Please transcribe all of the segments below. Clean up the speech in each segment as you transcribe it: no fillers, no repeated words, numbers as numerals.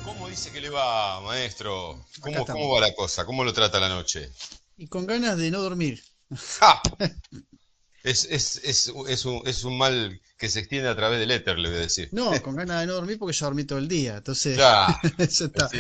¿Cómo dice que le va, maestro? Acá ¿Cómo estamos. va la cosa? ¿Cómo lo trata la noche? Y con ganas de no dormir. ¡Ja! Es un mal que se extiende a través del éter, le voy a decir. No, con ganas de no dormir porque ya dormí todo el día. Entonces, Claro, eso está. sí,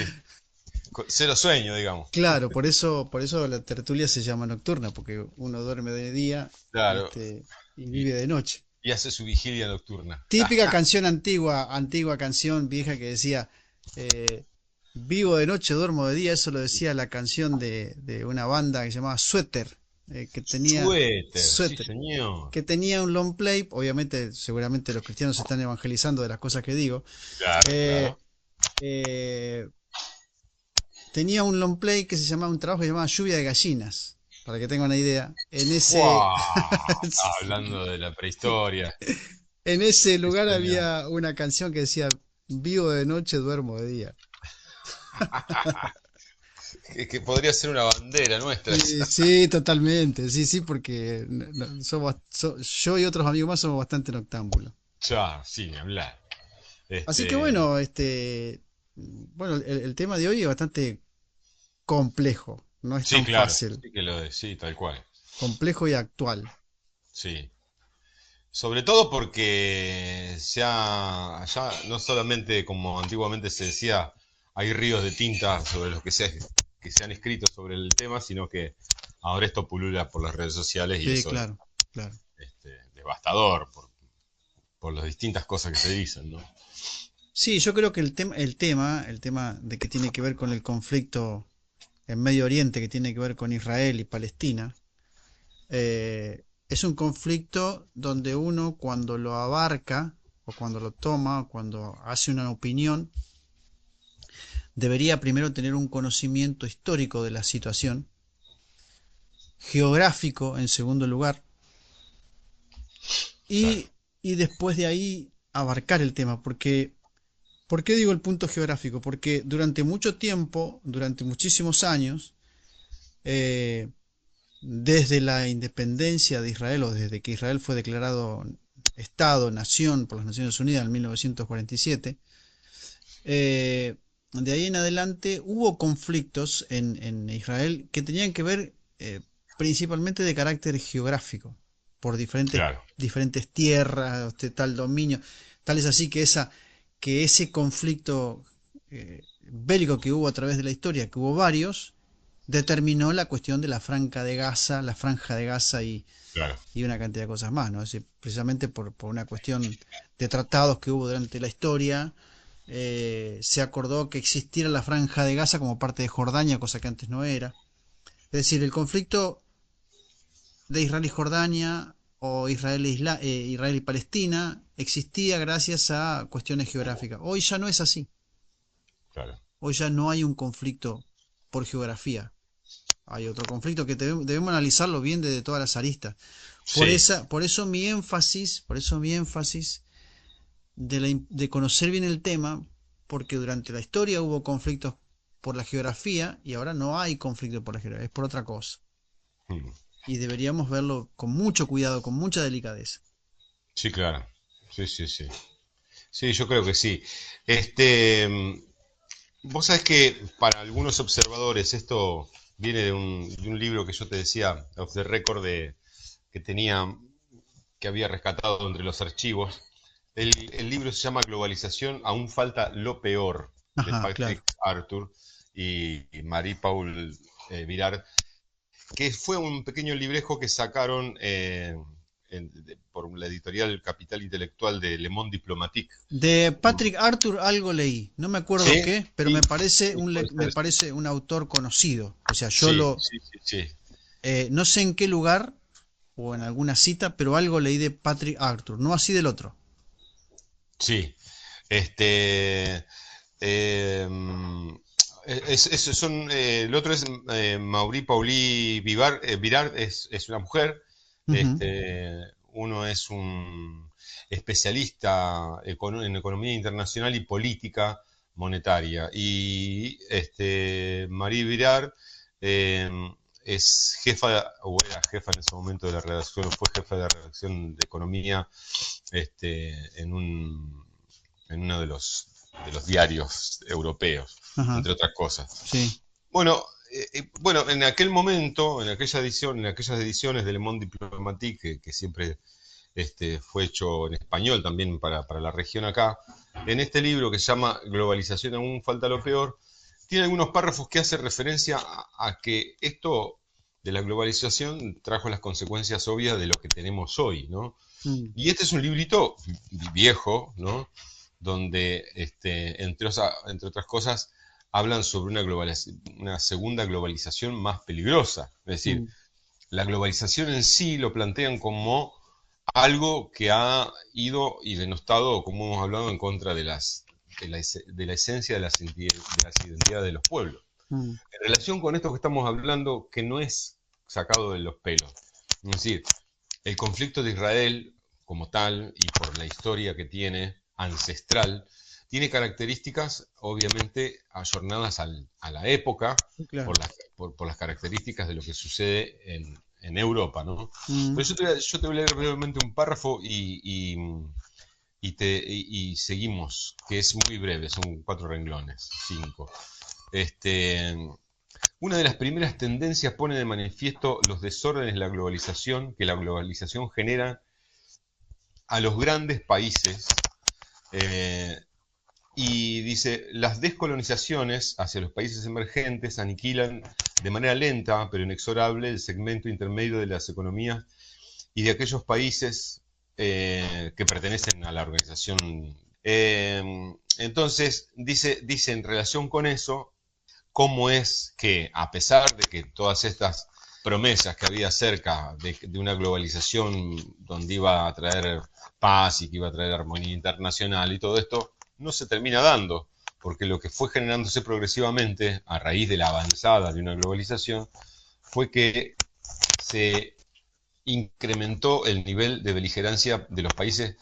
cero sueño, digamos. Claro, por eso la tertulia se llama nocturna, porque uno duerme de día, Claro, y y, vive de noche. y hace su vigilia nocturna. Típica canción antigua, antigua canción vieja que decía, eh, vivo de noche, duermo de día. Eso lo decía la canción de una banda que se llamaba Sweater, que tenía Suéter, sí, Sweater, señor. que tenía un long play. Obviamente, seguramente los cristianos se están evangelizando de las cosas que digo. Claro, Eh, claro. eh, Tenía un long play que se llamaba, un trabajo que se llamaba Lluvia de Gallinas, para que tengan una idea. ¡Fua! Hablando de la prehistoria. En ese Sí, lugar señor. había una canción que decía, vivo de noche, duermo de día. Que podría ser una bandera nuestra Sí, esa. sí, totalmente, sí, sí, porque yo y otros amigos más somos bastante noctámbulos. Ya, sí, ni hablar. Así que Este, bueno, bueno, el tema de hoy es bastante complejo, no es sí, tan claro, fácil, sí que lo es, sí, tal cual. complejo y actual. Sí. Sobre todo porque ya no solamente como antiguamente se decía, hay ríos de tinta sobre los que se han escrito sobre el tema, sino que ahora esto pulula por las redes sociales y Sí, eso es claro, claro. devastador por las distintas cosas que se dicen, ¿no? Sí, yo creo que el tema de que tiene que ver con el conflicto en Medio Oriente, que tiene que ver con Israel y Palestina, es un conflicto donde uno cuando lo abarca, o cuando lo toma, o cuando hace una opinión, debería primero tener un conocimiento histórico de la situación, geográfico en segundo lugar, Claro, y después de ahí abarcar el tema, porque ¿por qué digo el punto geográfico? Porque durante mucho tiempo, durante muchísimos años, eh, desde la independencia de Israel, o desde que Israel fue declarado Estado, nación por las Naciones Unidas en 1947, de ahí en adelante hubo conflictos en Israel que tenían que ver, principalmente de carácter geográfico, por claro, diferentes tierras, tal dominio. Tal es así que ese conflicto bélico que hubo a través de la historia, que hubo varios, determinó la cuestión de la franja de Gaza claro. y una cantidad de cosas más, ¿no? Es decir, precisamente por una cuestión de tratados que hubo durante la historia, se acordó que existiera la franja de Gaza como parte de Jordania, cosa que antes no era. Es decir, el conflicto de Israel y Jordania, o Israel y Palestina, existía gracias a cuestiones geográficas. Hoy ya no es así. Claro. Hoy ya no hay un conflicto por geografía. Hay otro conflicto que debemos analizarlo bien desde todas las aristas. Sí, Por eso mi énfasis de conocer bien el tema, porque durante la historia hubo conflictos por la geografía y ahora no hay conflicto por la geografía, es por otra cosa. mm, Y deberíamos verlo con mucho cuidado, con mucha delicadeza. sí, claro. Sí, sí, sí. Sí, yo creo que sí. Este, vos sabés que para algunos observadores esto viene de un libro que yo te decía, Off the Record, que tenía, que había rescatado entre los archivos. El libro se llama Globalización, aún falta lo peor, de Ajá, claro. Patrick Arthur y Marie-Paul Virar, que fue un pequeño librejo que sacaron por la editorial Capital Intelectual de Le Monde Diplomatique. De Patrick Arthur algo leí, no me acuerdo Sí, qué, pero sí, me parece sí, puede me ser, sí. parece un autor conocido. O sea, Sí, sí, sí, sí. no sé en qué lugar o en alguna cita, pero algo leí de Patrick Arthur, no así del otro. Sí. Este, eh, el otro es Mauri Pauli Virard, es una mujer. Ujú, Uno es un especialista en economía internacional y política monetaria. Y Marie Virard eh, es jefa, o era jefa en ese momento de la redacción, o fue jefa de la redacción de economía en en uno de los diarios europeos, ajá, entre otras cosas. sí. Bueno, bueno, en aquel momento, en aquella edición, en aquellas ediciones de Le Monde Diplomatique, que siempre fue hecho en español también para la región acá, en este libro que se llama Globalización, aún falta lo peor, tiene algunos párrafos que hacen referencia a que esto de la globalización trajo las consecuencias obvias de lo que tenemos hoy, ¿no? Mm, Y este es un librito viejo, ¿no? Donde, entre otras cosas, hablan sobre una segunda globalización más peligrosa. Es decir, mm, la globalización en sí lo plantean como algo que ha ido y denostado, como hemos hablado, en contra de la esencia de las identidades de los pueblos. mm, En relación con esto que estamos hablando, que no es sacado de los pelos. Es decir, el conflicto de Israel como tal y por la historia que tiene ancestral, tiene características obviamente ayornadas a la época claro. por las características de lo que sucede en Europa, ¿no? Mm, Pero yo te voy a leer brevemente un párrafo y seguimos, que es muy breve, son 4 renglones, 5. Este, una de las primeras tendencias pone de manifiesto los desórdenes de la globalización que la globalización genera a los grandes países eh, y dice, las descolonizaciones hacia los países emergentes aniquilan de manera lenta pero inexorable el segmento intermedio de las economías y de aquellos países que pertenecen a la organización. Entonces, dice en relación con eso, cómo es que, a pesar de que todas estas promesas que había acerca de una globalización donde iba a traer paz y que iba a traer armonía internacional y todo esto, no se termina dando, porque lo que fue generándose progresivamente a raíz de la avanzada de una globalización fue que se incrementó el nivel de beligerancia de los países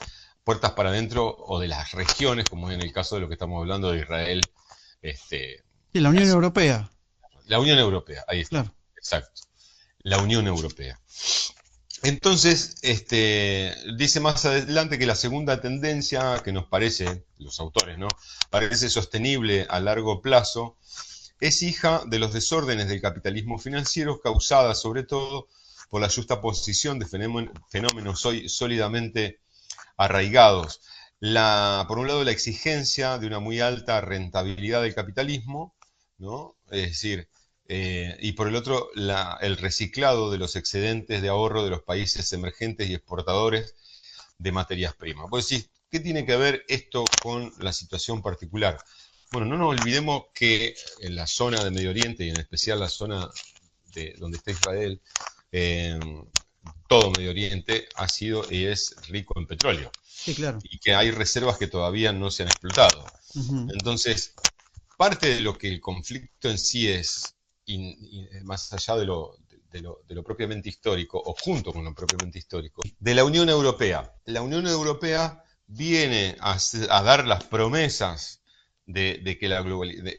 puertas para adentro o de las regiones, como en el caso de lo que estamos hablando de Israel, este, sí, la Unión Europea, la Unión Europea, ahí está, claro. exacto, la Unión Europea. Entonces, dice más adelante que la segunda tendencia que nos parece, los autores, ¿no? Parece sostenible a largo plazo, es hija de los desórdenes del capitalismo financiero causada sobre todo por la justa posición de fenómenos hoy sólidamente arraigados. Por un lado, la exigencia de una muy alta rentabilidad del capitalismo, ¿no? Es decir, y por el otro, el reciclado de los excedentes de ahorro de los países emergentes y exportadores de materias primas. Pues sí, ¿qué tiene que ver esto con la situación particular? Bueno, no nos olvidemos que en la zona de Medio Oriente y en especial la zona de donde está Israel, eh, todo Medio Oriente ha sido y es rico en petróleo Sí, claro. y que hay reservas que todavía no se han explotado. Ujú, Entonces, parte de lo que el conflicto en sí es, más allá de lo propiamente histórico, o junto con lo propiamente histórico, de la Unión Europea. La Unión Europea viene a dar las promesas de que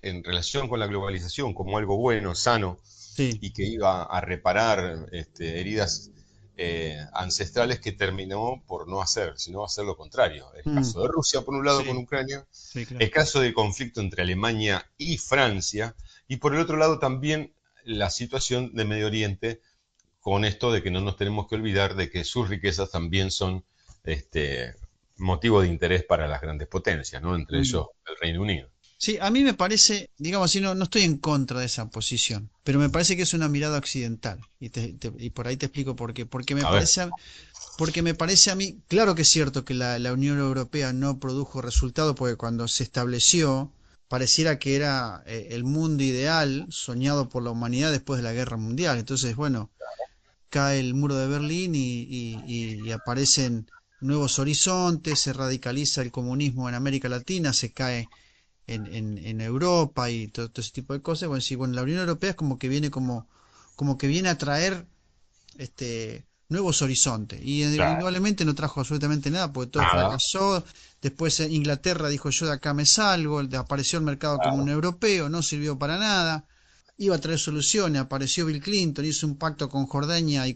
en relación con la globalización como algo bueno, sano, sí. y que iba a reparar heridas ancestrales que terminó por no hacer, sino hacer lo contrario. El Mm, caso de Rusia, por un lado, con sí, Ucrania, sí, claro. el caso del conflicto entre Alemania y Francia, y por el otro lado también la situación de Medio Oriente, con esto de que no nos tenemos que olvidar de que sus riquezas también son este, motivo de interés para las grandes potencias, ¿no? Entre Mm. ellos el Reino Unido. Sí, a mí me parece, digamos así, no estoy en contra de esa posición, pero me parece que es una mirada occidental. Y por ahí te explico por qué. A ver, Porque me parece a mí, claro que es cierto que la Unión Europea no produjo resultado, porque cuando se estableció, pareciera que era el mundo ideal soñado por la humanidad después de la Guerra Mundial. Entonces, bueno, cae el muro de Berlín y aparecen nuevos horizontes, se radicaliza el comunismo en América Latina, se cae en Europa y todo ese tipo de cosas. Bueno, sí, bueno, la Unión Europea es como que viene como que viene a traer nuevos horizontes. Y claro, indudablemente no trajo absolutamente nada porque todo nada, fracasó. Después Inglaterra dijo yo de acá me salgo, apareció el mercado común claro. europeo, no sirvió para nada. Iba a traer soluciones, apareció Bill Clinton, hizo un pacto con Jordania y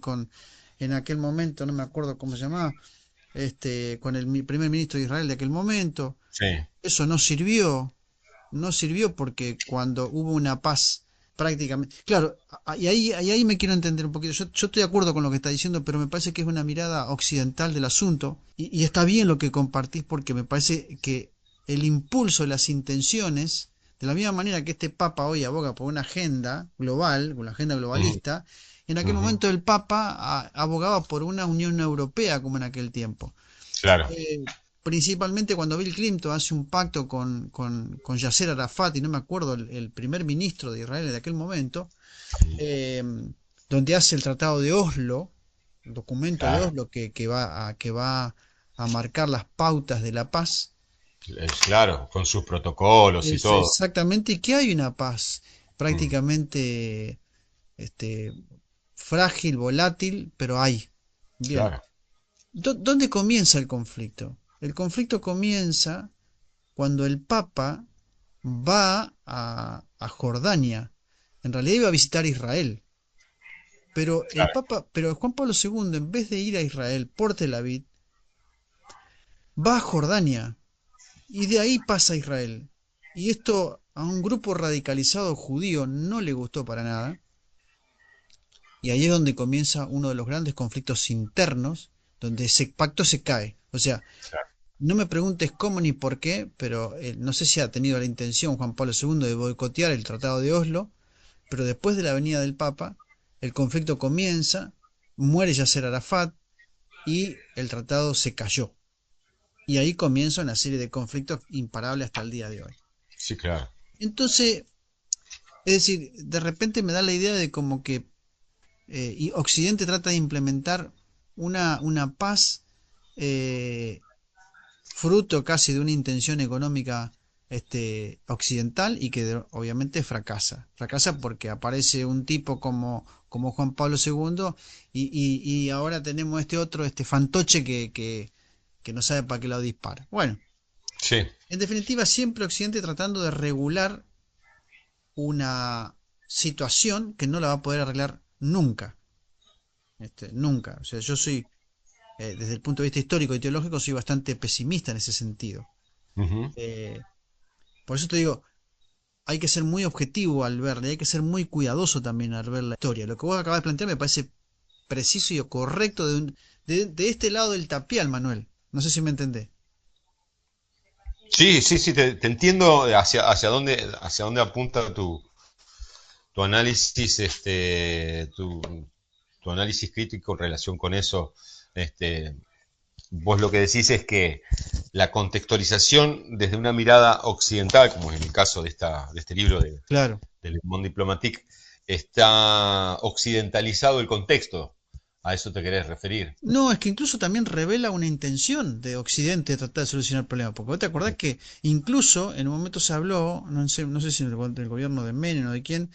en aquel momento, no me acuerdo cómo se llamaba, con el primer ministro de Israel de aquel momento. Sí, Eso no sirvió porque cuando hubo una paz prácticamente... Claro, y ahí me quiero entender un poquito. Yo estoy de acuerdo con lo que está diciendo, pero me parece que es una mirada occidental del asunto y está bien lo que compartís porque me parece que el impulso, las intenciones, de la misma manera que este Papa hoy aboga por una agenda global, una agenda ujú, globalista, en aquel ujú, momento el Papa abogaba por una Unión Europea como en aquel tiempo. claro, eh, Principalmente cuando Bill Clinton hace un pacto con Yasser Arafat, y no me acuerdo, el primer ministro de Israel de aquel momento, eh, donde hace el Tratado de Oslo, el documento de claro, Oslo que va a marcar las pautas de la paz. claro, con sus protocolos y Es todo. exactamente que hay una paz Mm, prácticamente este, frágil, volátil, pero hay. Bien. claro, ¿Dónde comienza el conflicto? El conflicto comienza cuando el Papa va a Jordania. En realidad iba a visitar Israel, pero Juan Pablo II, en vez de ir a Israel por Tel Aviv, va a Jordania y de ahí pasa a Israel. Y esto a un grupo radicalizado judío no le gustó para nada, y ahí es donde comienza uno de los grandes conflictos internos, donde ese pacto se cae. O sea, claro. no me preguntes cómo ni por qué, pero no sé si ha tenido la intención Juan Pablo II de boicotear el Tratado de Oslo, pero después de la venida del Papa, el conflicto comienza, muere Yasser Arafat y el tratado se cayó. Y ahí comienza una serie de conflictos imparables hasta el día de hoy. Sí, claro. Entonces, es decir, de repente me da la idea de como que y Occidente trata de implementar una paz eh, fruto casi de una intención económica occidental y que obviamente fracasa. Fracasa porque aparece un tipo como Juan Pablo II y ahora tenemos este otro, este fantoche que no sabe para qué lado dispara. Bueno, Sí, en definitiva, siempre Occidente tratando de regular una situación que no la va a poder arreglar nunca. Nunca. O sea, yo soy, desde el punto de vista histórico y teológico, soy bastante pesimista en ese sentido. ujú. Eh, por eso te digo, hay que ser muy objetivo al verla, y hay que ser muy cuidadoso también al ver la historia. Lo que vos acabas de plantear me parece preciso y correcto de este lado del tapial, Manuel. No sé si me entendés. Sí, sí, sí, te entiendo hacia dónde apunta tu análisis, tu análisis crítico en relación con eso. Este, vos lo que decís es que la contextualización desde una mirada occidental, como es en el caso de este libro Claro. de Le Monde Diplomatique, está occidentalizado el contexto. A eso te querés referir. No, es que incluso también revela una intención de Occidente de tratar de solucionar el problema. Porque vos te acordás que incluso en un momento se habló, no sé si del gobierno de Menem o de quién,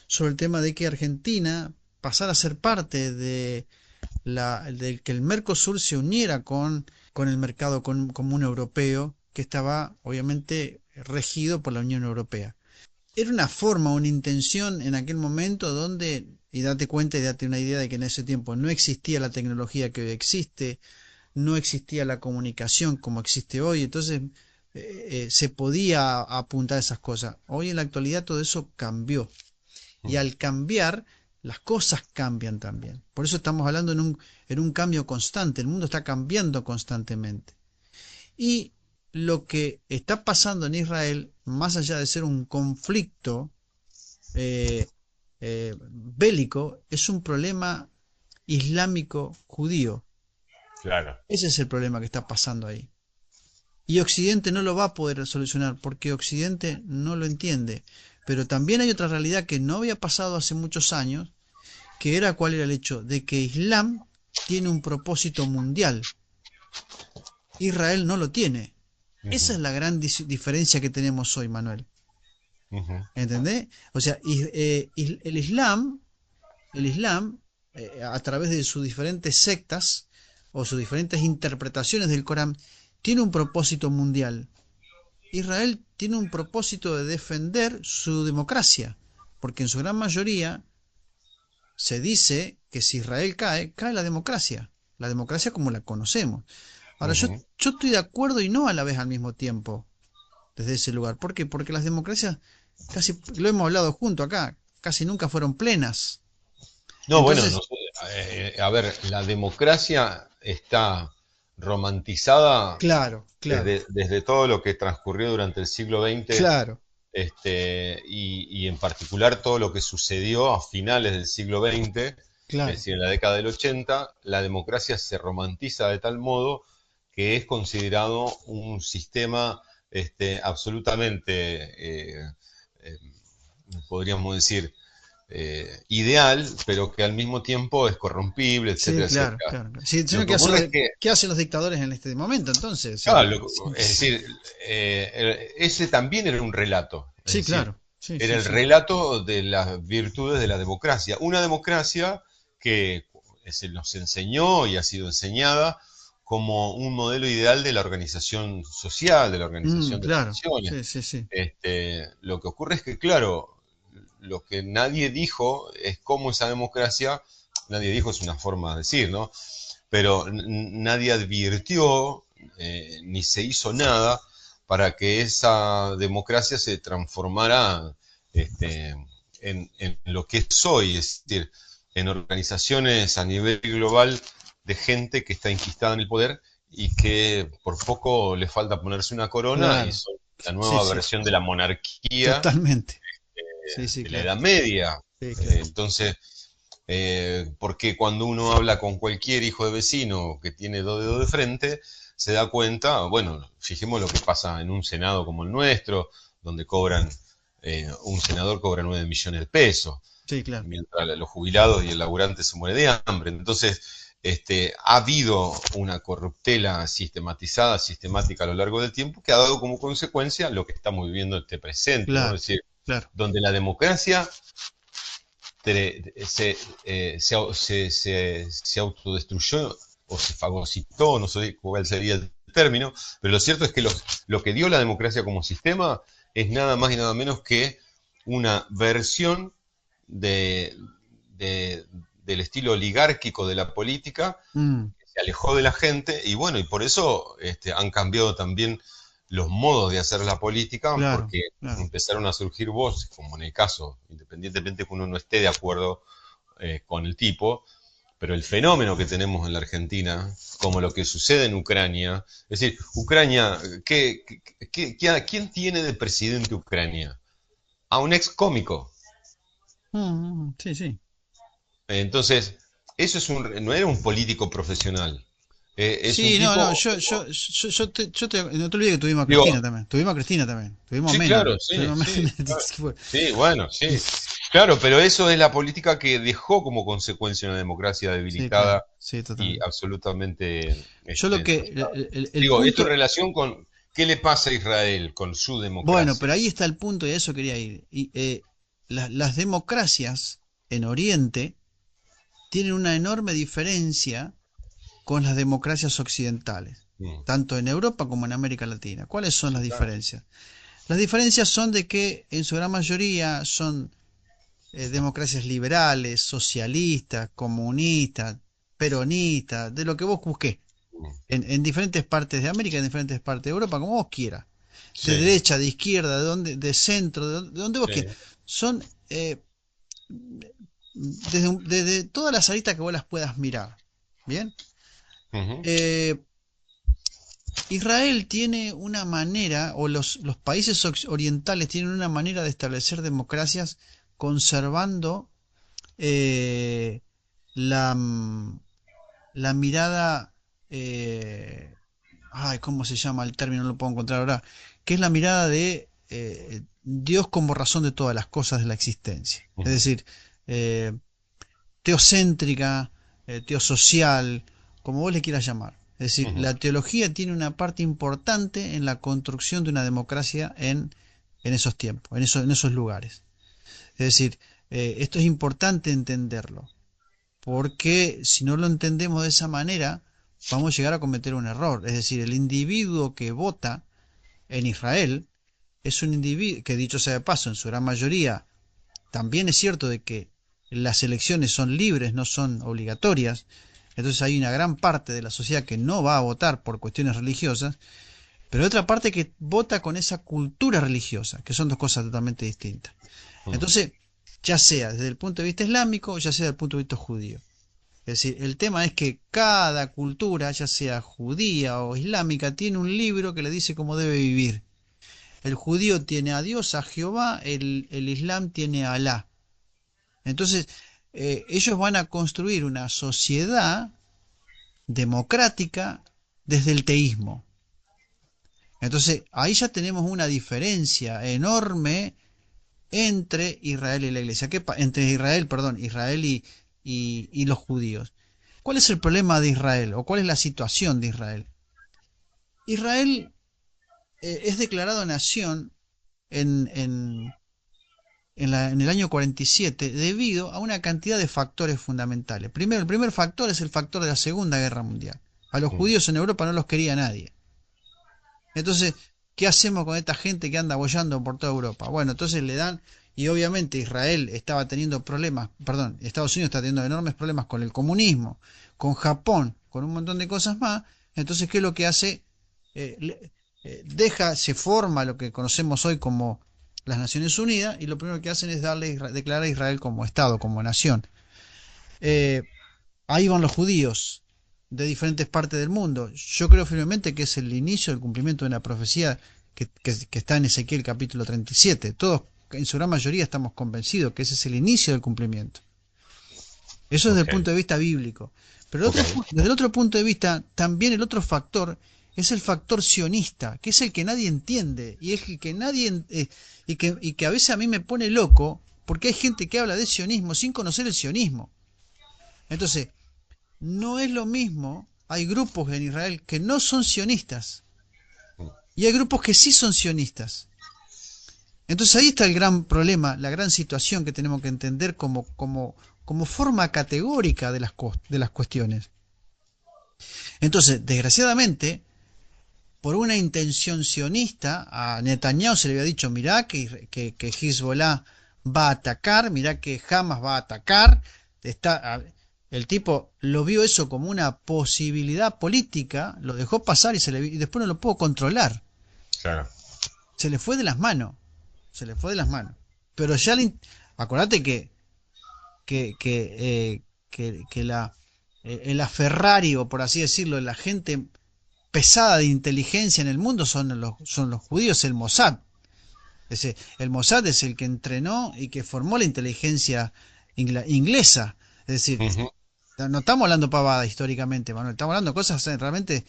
sobre el tema de que Argentina pasara a ser parte de que el Mercosur se uniera con el mercado común europeo, que estaba obviamente regido por la Unión Europea. Era una forma, una intención en aquel momento donde, y date cuenta y date una idea de que en ese tiempo no existía la tecnología que hoy existe, no existía la comunicación como existe hoy, entonces se podía apuntar a esas cosas. Hoy en la actualidad todo eso cambió y al cambiar las cosas cambian también. Por eso estamos hablando en un cambio constante, el mundo está cambiando constantemente. Y lo que está pasando en Israel, más allá de ser un conflicto eh, bélico, es un problema islámico judío. Claro. Ese es el problema que está pasando ahí. Y Occidente no lo va a poder solucionar porque Occidente no lo entiende. Pero también hay otra realidad que no había pasado hace muchos años, que era cuál era el hecho de que Islam tiene un propósito mundial. Israel no lo tiene. Esa Ujú, es la gran diferencia que tenemos hoy, Manuel. ujú, ¿Entendés? O sea, el Islam, a través de sus diferentes sectas o sus diferentes interpretaciones del Corán, tiene un propósito mundial. Israel tiene un propósito de defender su democracia, porque en su gran mayoría se dice que si Israel cae, cae la democracia como la conocemos. Ahora, ujú. yo estoy de acuerdo y no a la vez al mismo tiempo desde ese lugar. ¿Por qué? Porque las democracias, casi lo hemos hablado junto acá, casi nunca fueron plenas. No, bueno, no Entonces, sé, a ver, la democracia está romantizada claro, claro, desde todo lo que transcurrió durante el siglo XX, claro, y en particular todo lo que sucedió a finales del siglo XX, es claro. decir, en la década del 80, la democracia se romantiza de tal modo que es considerado un sistema absolutamente, eh, podríamos decir, ideal, pero que al mismo tiempo es corrompible, Sí, etcétera, claro, etcétera. claro. Sí, Lo sino que ocurre es que, ¿qué hacen los dictadores en este momento entonces? O claro, sea, es decir, ese también era un relato, es sí, decir, claro. Sí, era sí, el sí. relato de las virtudes de la democracia. Una democracia que se nos enseñó y ha sido enseñada como un modelo ideal de la organización social, de la organización de las Claro. naciones. Sí, sí, sí. Lo que ocurre es que, claro, lo que nadie dijo es cómo esa democracia, nadie dijo es una forma de decir, ¿no? Pero nadie advirtió, ni se hizo nada para que esa democracia se transformara, este, en lo que es hoy, es decir, en organizaciones a nivel global de gente que está enquistada en el poder y que por poco le falta ponerse una corona y Claro. son la Sí, nueva sí. versión de la monarquía Totalmente. Sí, sí, de la claro. Edad Media. Sí, claro. Entonces, porque cuando uno habla con cualquier hijo de vecino que tiene dos dedos de frente, se da cuenta, bueno, fijemos lo que pasa en un senado como el nuestro, donde un senador cobra 9 millones de pesos, Sí, claro. mientras los jubilados y el laburante se muere de hambre. Entonces, ha habido una corruptela sistematizada, sistemática a lo largo del tiempo, que ha dado como consecuencia lo que estamos viviendo en este presente, ¿no? Claro, Es decir, claro. donde la democracia se autodestruyó o se fagocitó, no sé cuál sería el término, pero lo cierto es que lo que dio la democracia como sistema es nada más y nada menos que una versión de, de, del estilo oligárquico de la política, Mm, se alejó de la gente y bueno, y por eso han cambiado también los modos de hacer la política, claro, porque claro. empezaron a surgir voces, como en el caso, independientemente que uno no esté de acuerdo con el tipo, pero el fenómeno que tenemos en la Argentina, como lo que sucede en Ucrania, es decir, Ucrania, ¿quién tiene de presidente Ucrania? A un ex cómico. Sí, sí. Entonces, no era un político profesional. Es un Sí, no, no, tipo, no te olvides que tuvimos a digo, Cristina también. Tuvimos a Cristina también. Tuvimos a sí, Menem. claro, sí, Tuvimos a sí, Menem. claro. Sí, bueno, sí. Claro, pero eso es la política que dejó como consecuencia una democracia Sí, claro. debilitada Sí, y totalmente. absolutamente Yo lo que, ensuciada. el Digo, esto en punto, relación con qué le pasa a Israel con su bueno, democracia. pero ahí está el punto y a eso quería ir. Y las democracias en Oriente tienen una enorme diferencia con las democracias occidentales, Mm, tanto en Europa como en América Latina. ¿Cuáles son sí, las claro. diferencias? Las diferencias son de que en su gran mayoría son democracias liberales, socialistas, comunistas, peronistas, de lo que vos busques, Mm, en diferentes partes de América, en diferentes partes de Europa, como vos quieras, de sí, derecha, de izquierda, de centro, de donde vos quieras. sí. Son desde todas las aristas que vos las puedas mirar. Bien. Ujú, Eh, Israel tiene una manera, o los países orientales tienen una manera de establecer democracias conservando eh, la, la mirada, eh, ay, ¿cómo se llama el término? No lo puedo encontrar ahora, que es la mirada de Dios como razón de todas las cosas de la existencia. Es Ujú, decir, eh, teocéntrica, teosocial, como vos le quieras llamar. Es decir, ujú, la teología tiene una parte importante en la construcción de una democracia en esos tiempos, en esos lugares. Es decir, esto es importante entenderlo, porque si no lo entendemos de esa manera, vamos a llegar a cometer un error. Es decir, el individuo que vota en Israel es un individuo que, dicho sea de paso, en su gran mayoría, también es cierto de que las elecciones son libres, no son obligatorias. Entonces hay una gran parte de la sociedad que no va a votar por cuestiones religiosas, pero hay otra parte que vota con esa cultura religiosa, que son dos cosas totalmente distintas. ujú. Entonces, ya sea desde el punto de vista islámico, ya sea desde el punto de vista judío. Es decir, el tema es que cada cultura, ya sea judía o islámica, tiene un libro que le dice cómo debe vivir. El judío tiene a Dios, a Jehová, el islam tiene a Alá. Entonces, ellos van a construir una sociedad democrática desde el teísmo. Entonces, ahí ya tenemos una diferencia enorme entre Israel y la iglesia. Entre Israel, perdón, Israel y los judíos. ¿Cuál es el problema de Israel o cuál es la situación de Israel? Israel es declarado nación en, en, en el año 47 debido a una cantidad de factores fundamentales. Primero, el primer factor es el factor de la Segunda Guerra Mundial. A los Mm. judíos en Europa no los quería nadie. Entonces, ¿qué hacemos con esta gente que anda boyando por toda Europa? Bueno, entonces le dan, y obviamente Israel estaba teniendo problemas, perdón, Estados Unidos está teniendo enormes problemas con el comunismo, con Japón, con un montón de cosas más. Entonces, ¿qué es lo que hace? Se forma lo que conocemos hoy como las Naciones Unidas, y lo primero que hacen es declarar a Israel como Estado, como nación. Eh, Ahí van los judíos de diferentes partes del mundo. Yo creo firmemente que es el inicio del cumplimiento de una profecía que está en Ezequiel capítulo 37. Todos, en su gran mayoría, estamos convencidos que ese es el inicio del cumplimiento. Eso desde el Ok, punto de vista bíblico. Pero ok, desde el otro punto de vista, también el otro factor es el factor sionista, que es el que nadie entiende y es el que nadie y que a veces a mí me pone loco porque hay gente que habla de sionismo sin conocer el sionismo. Entonces, no es lo mismo, hay grupos en Israel que no son sionistas y hay grupos que sí son sionistas. Entonces ahí está el gran problema, la gran situación que tenemos que entender como forma categórica de las cuestiones. Entonces, desgraciadamente, por una intención sionista, a Netanyahu se le había dicho, mirá que Hezbollah va a atacar, mirá que Hamas va a atacar, el tipo lo vio eso como una posibilidad política, lo dejó pasar y después no lo pudo controlar. claro. Se le fue de las manos, se le fue de las manos. Pero ya acordate que, que, que el aferrario, por así decirlo, la gente pesada de inteligencia en el mundo son los judíos, el Mossad. El Mossad es el que entrenó y que formó la inteligencia inglesa. Es decir, Ujú, no estamos hablando pavada históricamente, Manuel, estamos hablando de cosas realmente.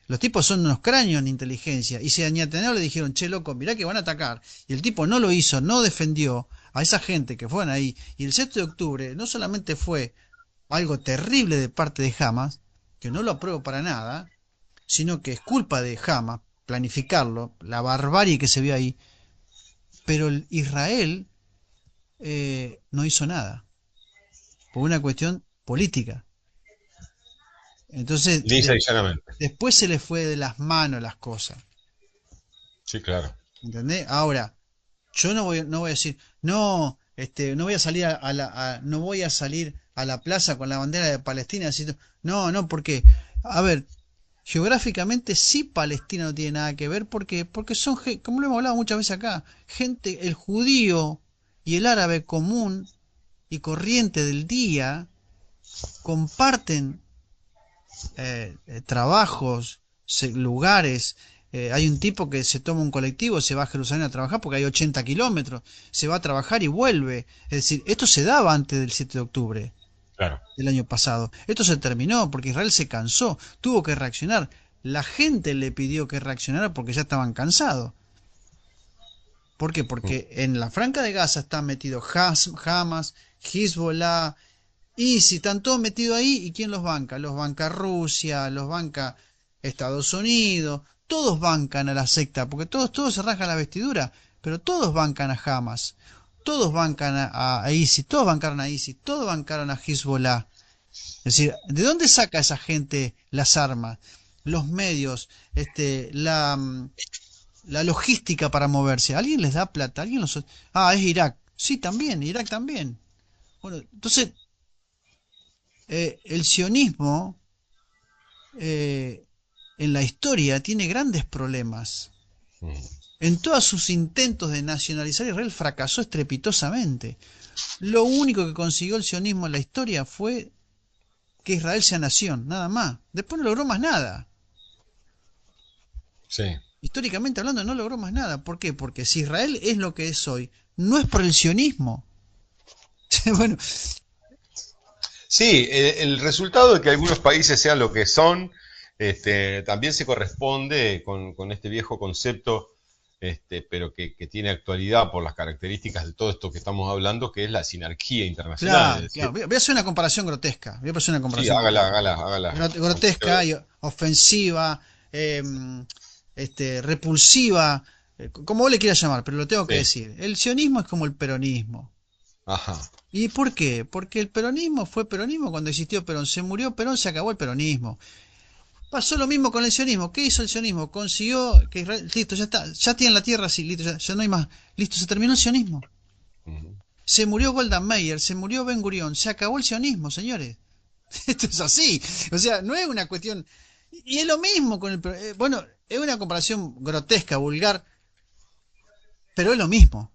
Los tipos son unos cráneos en inteligencia. Y si a Netanyahu le dijeron, che, loco, mirá que van a atacar. Y el tipo no lo hizo, no defendió a esa gente que fueron ahí. Y el 7 de octubre no solamente fue algo terrible de parte de Hamas, que no lo apruebo para nada, sino que es culpa de Hamas planificarlo, la barbarie que se vio ahí, pero Israel no hizo nada, por una cuestión política. Entonces, lisa y llanamente. después se le fue de las manos las cosas, Sí, claro. ¿entendés? Ahora, yo no voy a decir, no, no voy a salir no voy a salir a la plaza con la bandera de Palestina, no, no, porque, a ver, geográficamente sí Palestina no tiene nada que ver porque son, como lo hemos hablado muchas veces acá, gente, el judío y el árabe común y corriente del día comparten trabajos, lugares. Hay un tipo que se toma un colectivo, se va a Jerusalén a trabajar porque hay 80 kilómetros, se va a trabajar y vuelve. Es decir, esto se daba antes del 7 de octubre Claro. del año pasado. Esto se terminó porque Israel se cansó, tuvo que reaccionar. La gente le pidió que reaccionara porque ya estaban cansados. ¿Por qué? Mm. Porque en la Franja de Gaza están metidos Hamas, Hezbollah, ISIS, están todos metidos ahí. ¿Y quién los banca? Los banca Rusia, los banca Estados Unidos, todos bancan a la secta, porque todos se rasgan la vestidura, pero todos bancan a Hamas, todos bancan a ISIS, todos bancaron a ISIS, todos bancaron a Hezbollah. Es decir, ¿de dónde saca esa gente las armas, los medios, la logística para moverse? ¿Alguien les da plata? ¿Alguien los... Ah, es Irak. Sí, también, Irak también. Bueno, entonces, el sionismo eh, en la historia tiene grandes problemas. Mm. En todos sus intentos de nacionalizar Israel fracasó estrepitosamente. Lo único que consiguió el sionismo en la historia fue que Israel sea nación, nada más. Después no logró más nada. Sí. Históricamente hablando, no logró más nada. ¿Por qué? Porque si Israel es lo que es hoy, no es por el sionismo. Bueno, Sí, el resultado de que algunos países sean lo que son, también se corresponde con este viejo concepto, pero que tiene actualidad por las características de todo esto que estamos hablando, que es la sinarquía internacional. Es claro, decir, claro. Voy a hacer una comparación grotesca. Voy a hacer una sí, comparación hágala, grotesca. hágala, hágala. Como usted Grotesca ve. y ofensiva, eh, repulsiva, como vos le quieras llamar, pero lo tengo que Sí, decir. El sionismo es como el peronismo. ajá. ¿Y por qué? Porque el peronismo fue peronismo cuando existió Perón. Se murió Perón, se acabó el peronismo. Pasó lo mismo con el sionismo. ¿Qué hizo el sionismo? Consiguió que Israel, listo, ya está, ya tienen la tierra, sí, listo, ya no hay más. Listo, se terminó el sionismo. Ujú. Se murió Golda Meir, se murió Ben Gurión, se acabó el sionismo, señores. Esto es así. O sea, no es una cuestión. Y es lo mismo con el. Bueno, es una comparación grotesca, vulgar, pero es lo mismo.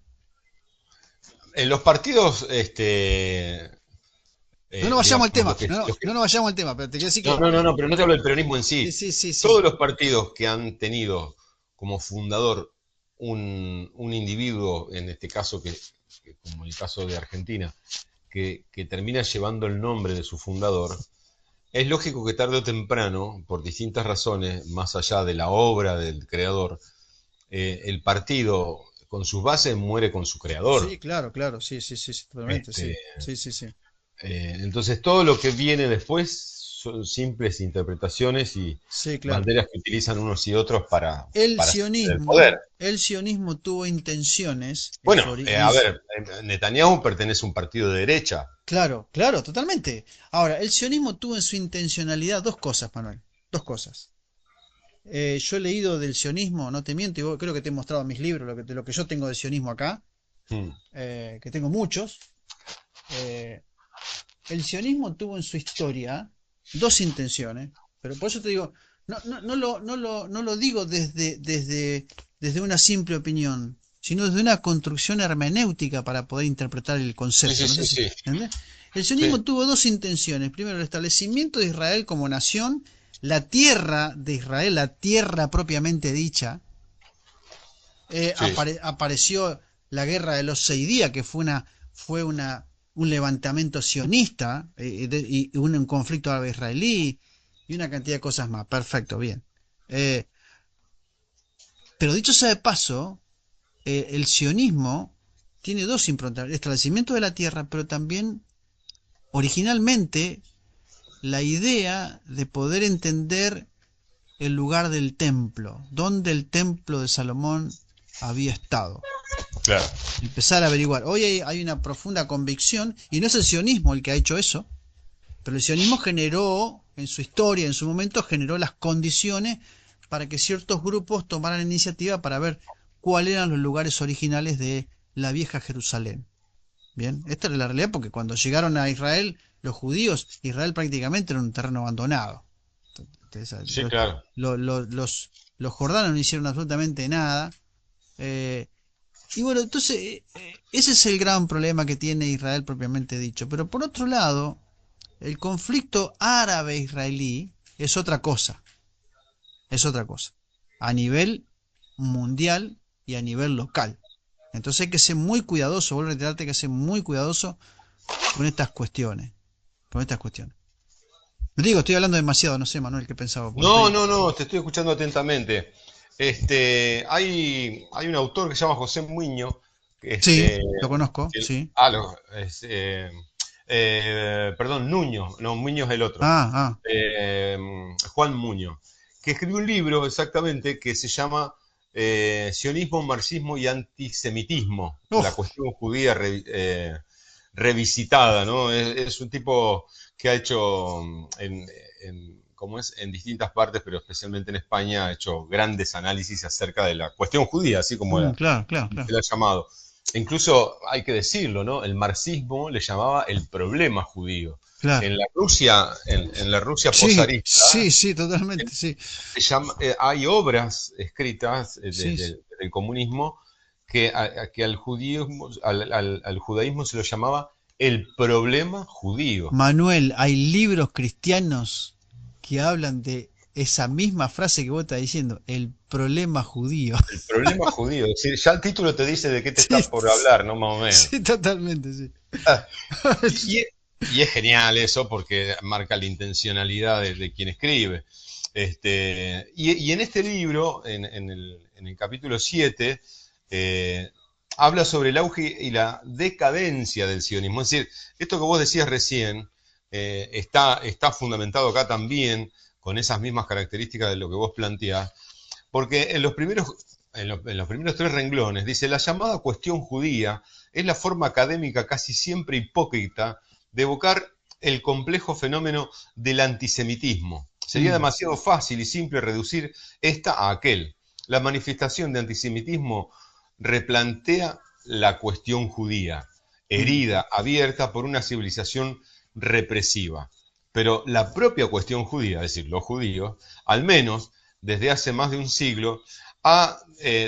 En los partidos, No nos vayamos digamos, al tema, no nos vayamos al tema, pero te quiero decir no, que. no, no, no, pero no te hablo del peronismo en Sí, sí. sí, sí, Todos sí. los partidos que han tenido como fundador un individuo, en este caso, como el caso de Argentina, que termina llevando el nombre de su fundador, es lógico que tarde o temprano, por distintas razones, más allá de la obra del creador, el partido con sus bases muere con su creador. Sí, claro, claro, sí, sí, sí, sí, totalmente, sí. Este, Sí, sí, sí. entonces todo lo que viene después son simples interpretaciones y Sí, claro. banderas que utilizan unos y otros para sostener el poder. El sionismo tuvo intenciones Bueno, a ver, Netanyahu pertenece a un partido de derecha. claro, claro, totalmente. Ahora, el sionismo tuvo en su intencionalidad dos cosas, Manuel, dos cosas. Yo he leído del sionismo, no te miento, y creo que te he mostrado en mis libros de lo que yo tengo de sionismo acá, Hmm. que tengo muchos. Eh, el sionismo tuvo en su historia dos intenciones, pero por eso te digo, no lo digo desde una simple opinión, sino desde una construcción hermenéutica para poder interpretar el Sí, concepto. sí, No sé sí, si, sí, ¿entendés? El sionismo sí, tuvo dos intenciones. Primero, el establecimiento de Israel como nación, la tierra de Israel, la tierra propiamente dicha. sí, Apareció la guerra de los 6 días, que un levantamiento sionista y un conflicto árabe-israelí y una cantidad de cosas más. Perfecto, bien. Eh, pero dicho sea de paso, el sionismo tiene dos improntas: el establecimiento de la tierra, pero también originalmente la idea de poder entender el lugar del templo, donde el templo de Salomón había estado. claro. Empezar a averiguar. Hoy hay una profunda convicción, y no es el sionismo el que ha hecho eso, pero el sionismo generó, en su historia, en su momento, generó las condiciones para que ciertos grupos tomaran iniciativa para ver cuáles eran los lugares originales de la vieja Jerusalén. Bien, esta era la realidad porque cuando llegaron a Israel, los judíos, Israel prácticamente era un terreno abandonado. Entonces, Sí, claro. los jordanos no hicieron absolutamente nada. eh, y bueno, entonces ese es el gran problema que tiene Israel propiamente dicho. Pero por otro lado, el conflicto árabe-israelí es otra cosa. es otra cosa. A nivel mundial y a nivel local. Entonces hay que ser muy cuidadoso, vuelvo a reiterarte, que ser muy cuidadoso con estas cuestiones. Con estas cuestiones. Digo, estoy hablando demasiado, no sé, Manuel, qué pensaba, porque No, estoy... no, no, te estoy escuchando atentamente. Hay un autor que se llama José Muñoz, Sí, este, lo conozco, que- sí. perdón, Nuño, no, Muñoz es el otro, Ah, ah. eh, Juan Muñoz, que escribió un libro exactamente que se llama Sionismo, Marxismo y Antisemitismo, la Uf, cuestión judía revisitada, ¿no? Es un tipo que ha hecho ¿cómo es? En distintas partes, pero especialmente en España, ha hecho grandes análisis acerca de la cuestión judía, así como claro, claro, claro, se la ha llamado. Incluso hay que decirlo, ¿no? El marxismo le llamaba el problema judío. claro. En la Rusia Sí, posarista sí, sí, totalmente, sí. hay obras escritas Sí, sí. del comunismo que al judaísmo se lo llamaba el problema judío. Manuel, hay libros cristianos que hablan de esa misma frase que vos estás diciendo, el problema judío. El problema judío, es decir, ya el título te dice de qué te Sí, está por hablar, ¿no? Más o menos. sí, totalmente, sí. Ah, y, y- y es genial eso porque marca la intencionalidad de quien escribe. Y en este libro, en el capítulo 7, eh, habla sobre el auge y la decadencia del sionismo. Es decir, esto que vos decías recién está fundamentado acá también con esas mismas características de lo que vos planteás, porque en los primeros tres renglones dice, la llamada cuestión judía es la forma académica casi siempre hipócrita de evocar el complejo fenómeno del antisemitismo. Sería Mm, demasiado fácil y simple reducir esta a aquel. La manifestación de antisemitismo replantea la cuestión judía, mm, herida, abierta por una civilización represiva. Pero la propia cuestión judía, es decir, los judíos, al menos desde hace más de un siglo, ha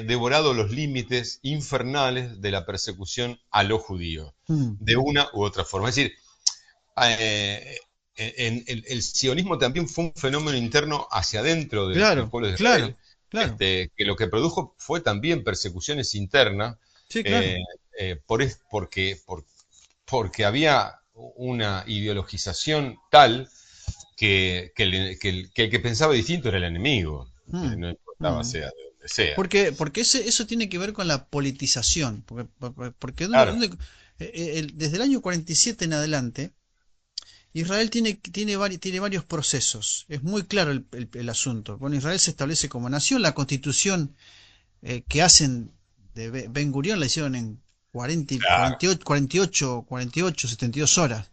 devorado los límites infernales de la persecución a los judíos, mm. de una u otra forma. Es decir, eh, el sionismo también fue un fenómeno interno hacia adentro del Claro, pueblo de claro, Israel, claro. que lo que produjo fue también persecuciones internas, Sí, claro. eh, porque había una ideologización tal que el que pensaba distinto era el enemigo, Mm, no importaba mm. sea de donde sea. Porque eso tiene que ver con la politización. Porque Claro, desde el año 47 en adelante, Israel tiene varios procesos. Es muy claro el asunto. Bueno, Israel se establece como nación. La constitución que hacen de Ben Gurión la hicieron en 40, claro, 48, 72 horas.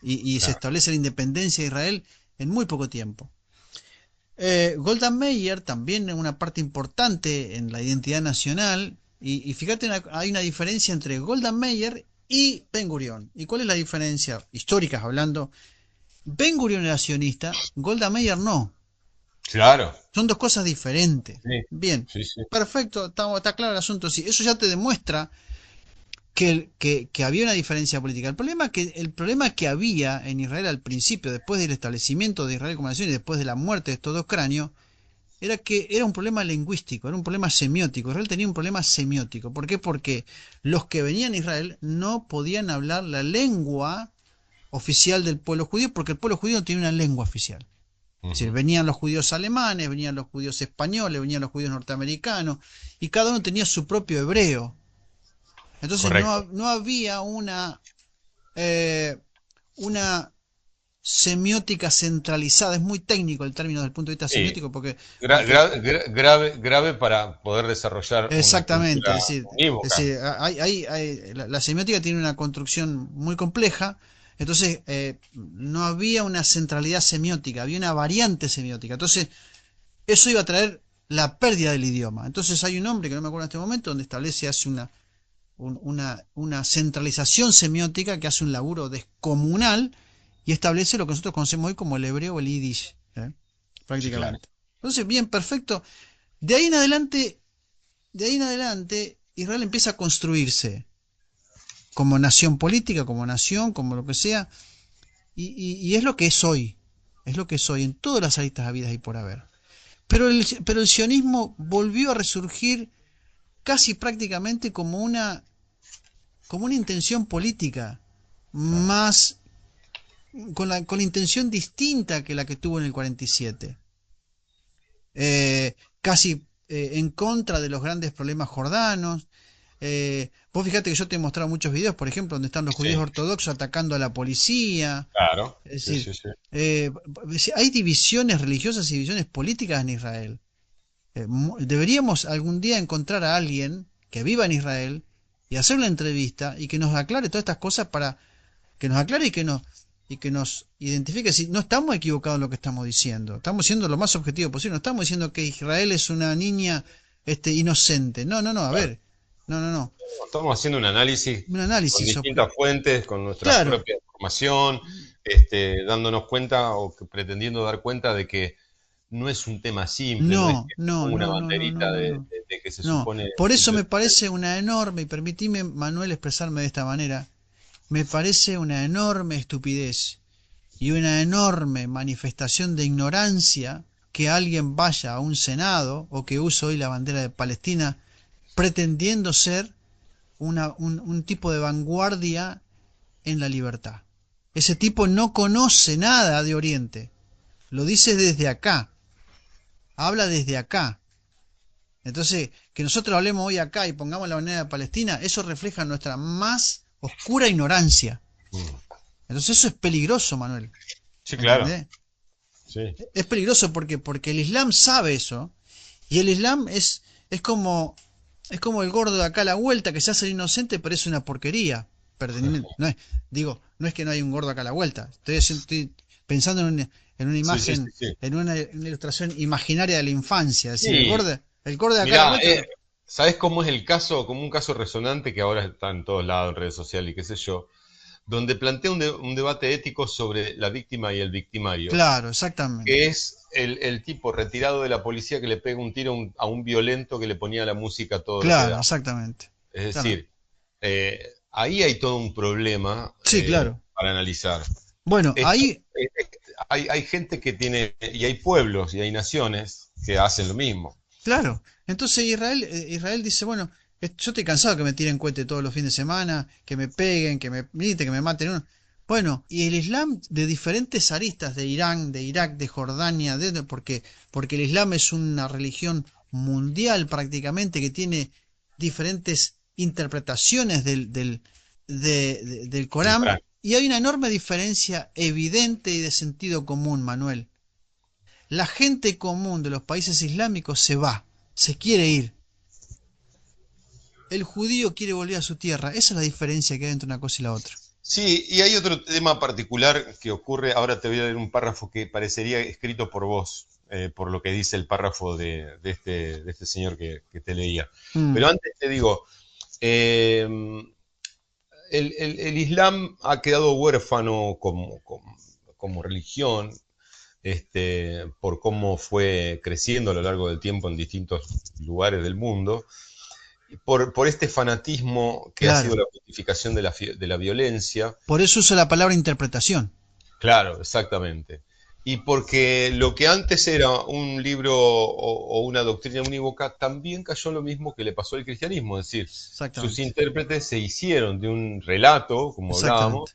Y se claro. establece la independencia de Israel en muy poco tiempo. Golda Meir también es una parte importante en la identidad nacional. Y fíjate, hay una diferencia entre Golda Meir y Ben Gurión. ¿Y cuál es la diferencia? Históricas hablando. Ben Gurión era sionista, Golda Meir no. Claro, Son dos cosas diferentes. sí, Bien, sí, sí. perfecto, está claro el asunto. Sí, eso ya te demuestra que había una diferencia política. El problema que había en Israel al principio, después del establecimiento de Israel como nación y después de la muerte de estos dos cráneos, era que era un problema lingüístico, era un problema semiótico. Israel tenía un problema semiótico. ¿Por qué? Porque los que venían a Israel no podían hablar la lengua oficial del pueblo judío, porque el pueblo judío no tiene una lengua oficial. Es decir, Ujú. venían los judíos alemanes, venían los judíos españoles, venían los judíos norteamericanos, y cada uno tenía su propio hebreo. Entonces Correcto. no había eh, una semiótica centralizada. Es muy técnico el término desde el punto de vista Sí, semiótico, porque grave para poder desarrollar una exactamente, cultura es unívoca. decir, la semiótica tiene una construcción muy compleja. Entonces no había una centralidad semiótica, había una variante semiótica. Entonces eso iba a traer la pérdida del idioma. Entonces hay un hombre que no me acuerdo en este momento donde hace una centralización semiótica, que hace un laburo descomunal y establece lo que nosotros conocemos hoy como el hebreo o el yiddish, Sí, claro. prácticamente. Entonces, bien, perfecto. De ahí en adelante, de ahí en adelante, Israel empieza a construirse como nación política, como nación, como lo que sea, y es lo que es hoy. Es lo que es hoy en todas las aristas habidas y por haber. pero el sionismo volvió a resurgir casi prácticamente como una intención política, Claro. más con la intención distinta que la que tuvo en el 47. Casi en contra de los grandes problemas jordanos. Vos fíjate que yo te he mostrado muchos videos, por ejemplo, donde están los judíos Sí, ortodoxos atacando a la policía. claro. Es Sí, decir, sí, sí. eh, hay divisiones religiosas y divisiones políticas en Israel. Deberíamos algún día encontrar a alguien que viva en Israel y hacer una entrevista y que nos aclare todas estas cosas para que nos aclare y que nos identifique si no estamos equivocados en lo que estamos diciendo. Estamos siendo lo más objetivo posible. No estamos diciendo que Israel es una niña inocente. No, no, no, a Claro. ver. No, no, no. Estamos haciendo un análisis Un con análisis. distintas fuentes, con nuestra Claro. propia información, dándonos cuenta o pretendiendo dar cuenta de que no es un tema simple, no es No, que se no, ponga una no, no, no, no, banderita no, de, no. de que se No. supone Por eso me simplemente. parece una enorme, y permitime, Manuel, expresarme de esta manera, me parece una enorme estupidez y una enorme manifestación de ignorancia que alguien vaya a un Senado o que use hoy la bandera de Palestina pretendiendo ser un tipo de vanguardia en la libertad. Ese tipo no conoce nada de Oriente. Lo dice desde acá. Habla desde acá. Entonces, que nosotros hablemos hoy acá y pongamos la bandera de Palestina, eso refleja nuestra más oscura ignorancia. Mm. Entonces eso es peligroso, Manuel. Sí, claro. ¿Entendés? Sí. Es peligroso porque el Islam sabe eso. Y el Islam es como el gordo de acá a la vuelta que se hace el inocente, pero es una porquería. No es, digo, no es que no hay un gordo acá a la vuelta. Estoy pensando en una Sí, sí, sí, imagen, sí. en una ilustración imaginaria de la infancia. Es decir, el Sí, gordo, el gordo de acá a la mirá, vuelta. ¿sabés cómo es el caso? Como un caso resonante que ahora está en todos lados, en redes sociales y qué sé yo, donde plantea un debate ético sobre la víctima y el victimario, Claro, que exactamente. es el tipo retirado de la policía que le pega un tiro a un violento que le ponía la música a todo lo que Claro, da. exactamente. Es Claro. decir, ahí hay todo un problema Sí, claro. para analizar. Bueno, Esto, ahí, hay gente que tiene, y hay pueblos y hay naciones que hacen lo mismo. claro. Entonces Israel dice, bueno, yo estoy cansado que me tiren cohete todos los fines de semana, que me peguen, que me griten, que me maten uno. Bueno, y el Islam de diferentes aristas, de Irán, de Irak, de Jordania, porque el Islam es una religión mundial prácticamente que tiene diferentes interpretaciones del Del Corán, Corán. y hay una enorme diferencia evidente y de sentido común, Manuel. La gente común de los países islámicos se va, se quiere ir. El judío quiere volver a su tierra. Esa es la diferencia que hay entre una cosa y la otra. Sí, y hay otro tema particular que ocurre, ahora te voy a leer un párrafo que parecería escrito por vos, por lo que dice el párrafo de este señor que te leía. Mm, Pero antes te digo, eh, el Islam ha quedado huérfano como religión, por cómo fue creciendo a lo largo del tiempo en distintos lugares del mundo, por este fanatismo que ha sido claro. la justificación de la violencia. Por eso uso la palabra interpretación. Claro, exactamente. Y porque lo que antes era un libro o una doctrina unívoca también cayó en lo mismo que le pasó al cristianismo, es decir, sus Exactamente. intérpretes se hicieron de un relato, como hablábamos, Exactamente.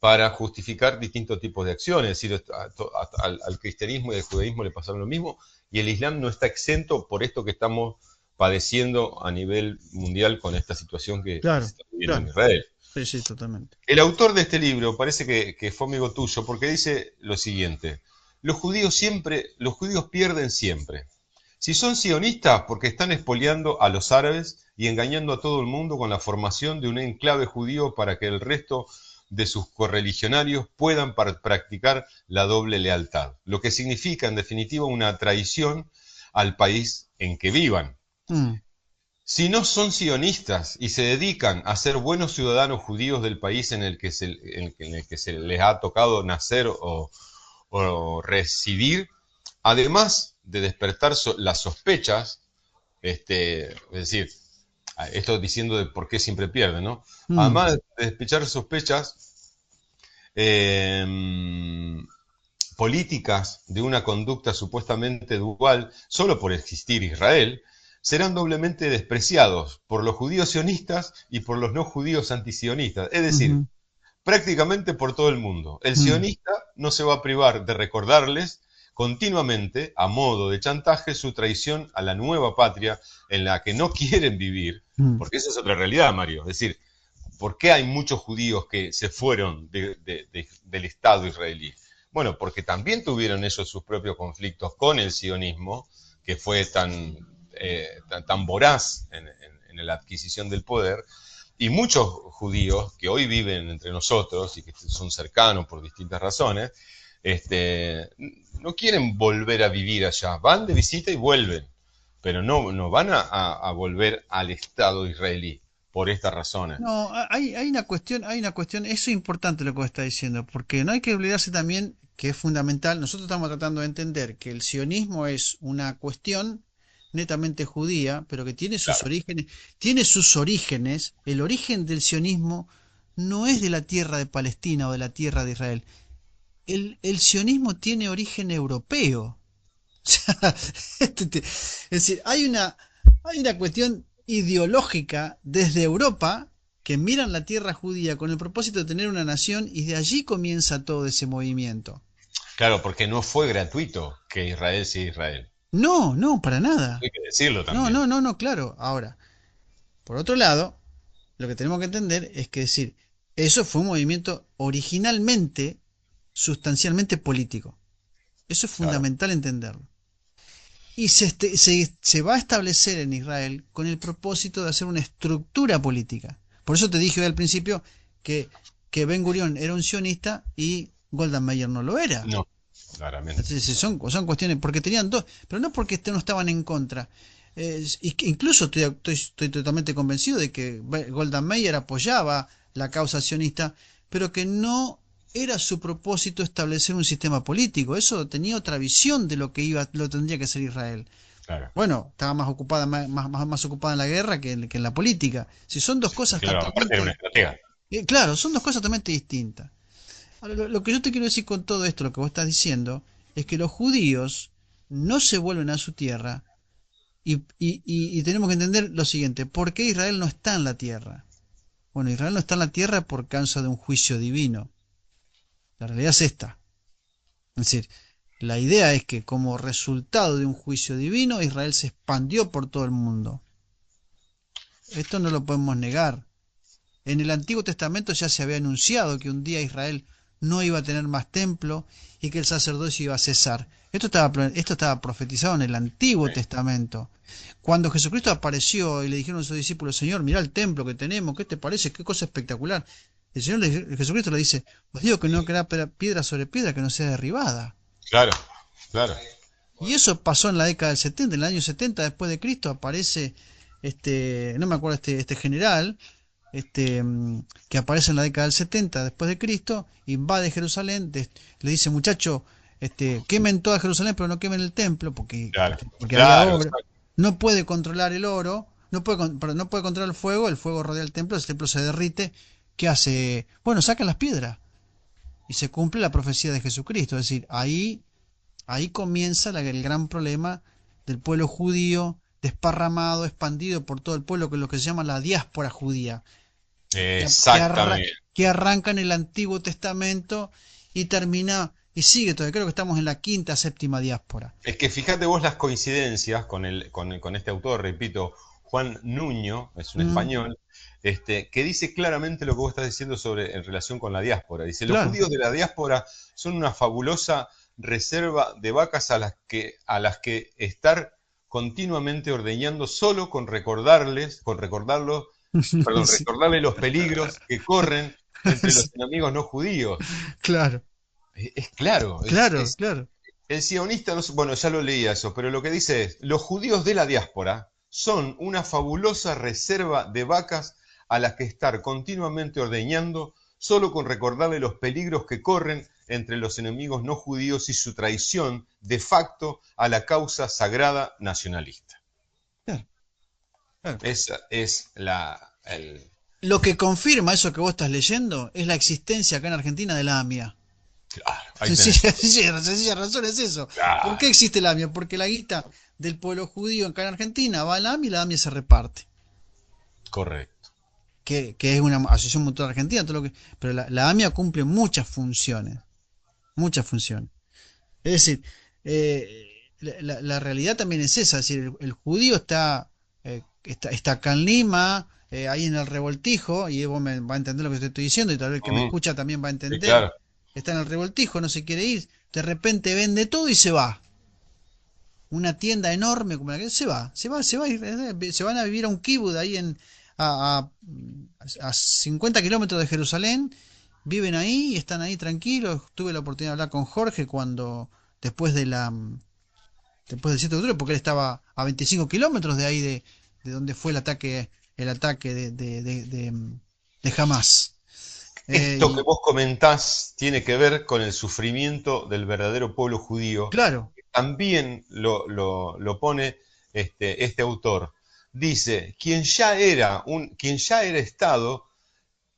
para justificar distintos tipos de acciones. Es decir, al cristianismo y al judaísmo le pasaron lo mismo, y el Islam no está exento por esto que estamos padeciendo a nivel mundial con esta situación que se Claro, está viviendo en claro. Israel. Sí, sí, totalmente. El autor de este libro parece que fue amigo tuyo porque dice lo siguiente: los judíos pierden siempre. Si son sionistas, porque están expoliando a los árabes y engañando a todo el mundo con la formación de un enclave judío para que el resto de sus correligionarios puedan practicar la doble lealtad, lo que significa en definitiva una traición al país en que vivan. Mm, Si no son sionistas y se dedican a ser buenos ciudadanos judíos del país en el que se les ha tocado nacer o residir, además de despertar las sospechas, es decir, esto diciendo de por qué siempre pierden, ¿no? mm, Además de despechar sospechas, eh, políticas de una conducta supuestamente dual solo por existir Israel, serán doblemente despreciados por los judíos sionistas y por los no judíos antisionistas. Es decir, Ujú, prácticamente por todo el mundo. El mm, sionista no se va a privar de recordarles continuamente, a modo de chantaje, su traición a la nueva patria en la que no quieren vivir, mm. porque esa es otra realidad, Mario. Es decir, ¿por qué hay muchos judíos que se fueron del Estado israelí? Bueno, porque también tuvieron ellos sus propios conflictos con el sionismo, que fue tan voraz en la adquisición del poder, y muchos judíos que hoy viven entre nosotros y que son cercanos por distintas razones, no quieren volver a vivir allá, van de visita y vuelven, pero no van a volver al Estado israelí por estas razones. No, hay una cuestión, eso es importante lo que vos estás diciendo, porque no hay que olvidarse también que es fundamental, nosotros estamos tratando de entender que el sionismo es una cuestión netamente judía, pero que Claro. tiene sus orígenes, el origen del sionismo no es de la tierra de Palestina o de la tierra de Israel, el sionismo tiene origen europeo. sea, es decir, hay una cuestión ideológica desde Europa que miran la tierra judía con el propósito de tener una nación y de allí comienza todo ese movimiento. Claro, porque no fue gratuito que Israel sea Israel. No, no, para nada. Hay que decirlo No, también. no, no, no, claro. Ahora, por otro lado, lo que tenemos que entender es que decir, eso fue un movimiento originalmente, sustancialmente político. Eso es Claro. fundamental entenderlo. Y se va a establecer en Israel con el propósito de hacer una estructura política. Por eso te dije hoy al principio que, que Ben Gurión era un sionista y Golda Meir no lo era. No, claramente. Entonces, son cuestiones, porque tenían dos, pero no porque no estaban en contra. Y que incluso estoy totalmente convencido de que Golda Meir apoyaba la causa sionista, pero que no era su propósito establecer un sistema político. Eso tenía otra visión de lo tendría que ser Israel. Claro. Bueno, estaba más ocupada, más ocupada en la guerra que en la política. Si son dos cosas Claro, aparte era una totalmente, estratega. claro, son dos cosas totalmente distintas. Ahora, lo que yo te quiero decir con todo esto, lo que vos estás diciendo, es que los judíos no se vuelven a su tierra y tenemos que entender lo siguiente, ¿por qué Israel no está en la tierra? Bueno, Israel no está en la tierra por causa de un juicio divino. La realidad es esta. Es decir, la idea es que como resultado de un juicio divino, Israel se expandió por todo el mundo. Esto no lo podemos negar. En el Antiguo Testamento ya se había anunciado que un día Israel no iba a tener más templo y que el sacerdocio iba a cesar. Esto estaba profetizado en el Antiguo Sí. Testamento. Cuando Jesucristo apareció y le dijeron a sus discípulos, Señor, mira el templo que tenemos, ¿qué te parece? Qué cosa espectacular. Jesucristo le dice, os digo que no quedará piedra sobre piedra que no sea derribada. Claro, claro. Y eso pasó en la década del 70, en el año 70 después de Cristo aparece no me acuerdo este general, que aparece en la década del 70 después de Cristo, invade Jerusalén, le dice, muchacho, quemen toda Jerusalén, pero no quemen el templo, Claro, porque había claro, obra. exacto. No puede controlar el oro, no puede controlar el fuego rodea el templo se derrite. ¿Qué hace? Bueno, sacan las piedras y se cumple la profecía de Jesucristo, es decir, ahí comienza el gran problema del pueblo judío desparramado, expandido por todo el pueblo, que es lo que se llama la diáspora judía, que, que, arra- Exactamente. que arranca en el Antiguo Testamento y termina, y sigue todavía, creo que estamos en la quinta, séptima diáspora. Es que fíjate vos las coincidencias con este autor, repito, Juan Nuño, es un Mm, español, que dice claramente lo que vos estás diciendo en relación con la diáspora. Dice, los claro. judíos de la diáspora son una fabulosa reserva de vacas a las que estar continuamente ordeñando solo Sí, recordarles los peligros que corren entre los sí, enemigos no judíos. claro, Es claro, claro, claro. el sionista, bueno, ya lo leía eso, pero lo que dice es, los judíos de la diáspora son una fabulosa reserva de vacas a las que estar continuamente ordeñando, solo con recordarle los peligros que corren entre los enemigos no judíos y su traición de facto a la causa sagrada nacionalista. Claro, claro. Esa es el... Lo que confirma eso que vos estás leyendo es la existencia acá en Argentina de la AMIA. Claro, ahí tenés. Sencilla razón es eso. ¿Por Claro, qué existe la AMIA? Porque la guita del pueblo judío acá en Argentina va a la AMIA y la AMIA se reparte. correcto. Que es una asociación mutual argentina, todo lo que, pero la AMIA cumple muchas funciones. Muchas funciones. Es decir, la realidad también es esa, es decir, el judío está acá en Lima, ahí en el Revoltijo, y vos me va a entender lo que te estoy diciendo, y tal vez el que me Ujú, escucha también va a sí, entender, claro. está en el Revoltijo, no se quiere ir, de repente vende todo y se va. Una tienda enorme como la que se van a vivir a un kibud ahí a, a 50 kilómetros de Jerusalén, viven ahí y están ahí tranquilos. Tuve la oportunidad de hablar con Jorge cuando, después de después del 7 de octubre, porque él estaba a 25 kilómetros de ahí de donde fue el ataque de Hamas. Esto que Y vos comentás tiene que ver con el sufrimiento del verdadero pueblo judío. claro, También lo pone este autor. Dice, quien ya era Estado,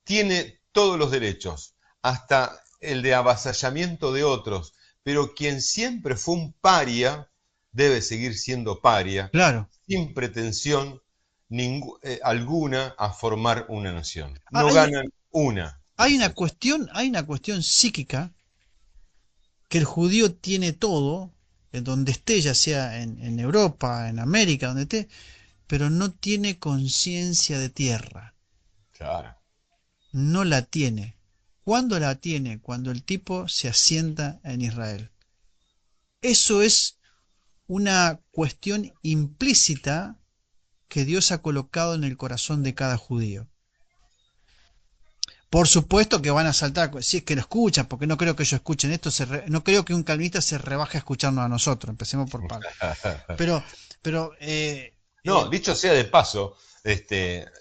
tiene todos los derechos, hasta el de avasallamiento de otros, pero quien siempre fue un paria, debe seguir siendo paria, claro. sin pretensión alguna a formar una nación. No Hay, ganan una, dice. hay una cuestión psíquica que el judío tiene todo, en donde esté, ya sea en Europa, en América, donde esté, pero no tiene conciencia de tierra. Claro, No la tiene. ¿Cuándo la tiene? Cuando el tipo se asienta en Israel. Eso es una cuestión implícita que Dios ha colocado en el corazón de cada judío. Por supuesto que van a saltar, si es que lo escuchan, porque no creo que ellos escuchen esto, no creo que un calvinista se rebaje a escucharnos a nosotros, empecemos por parte. Pero, pero no, dicho sea de paso,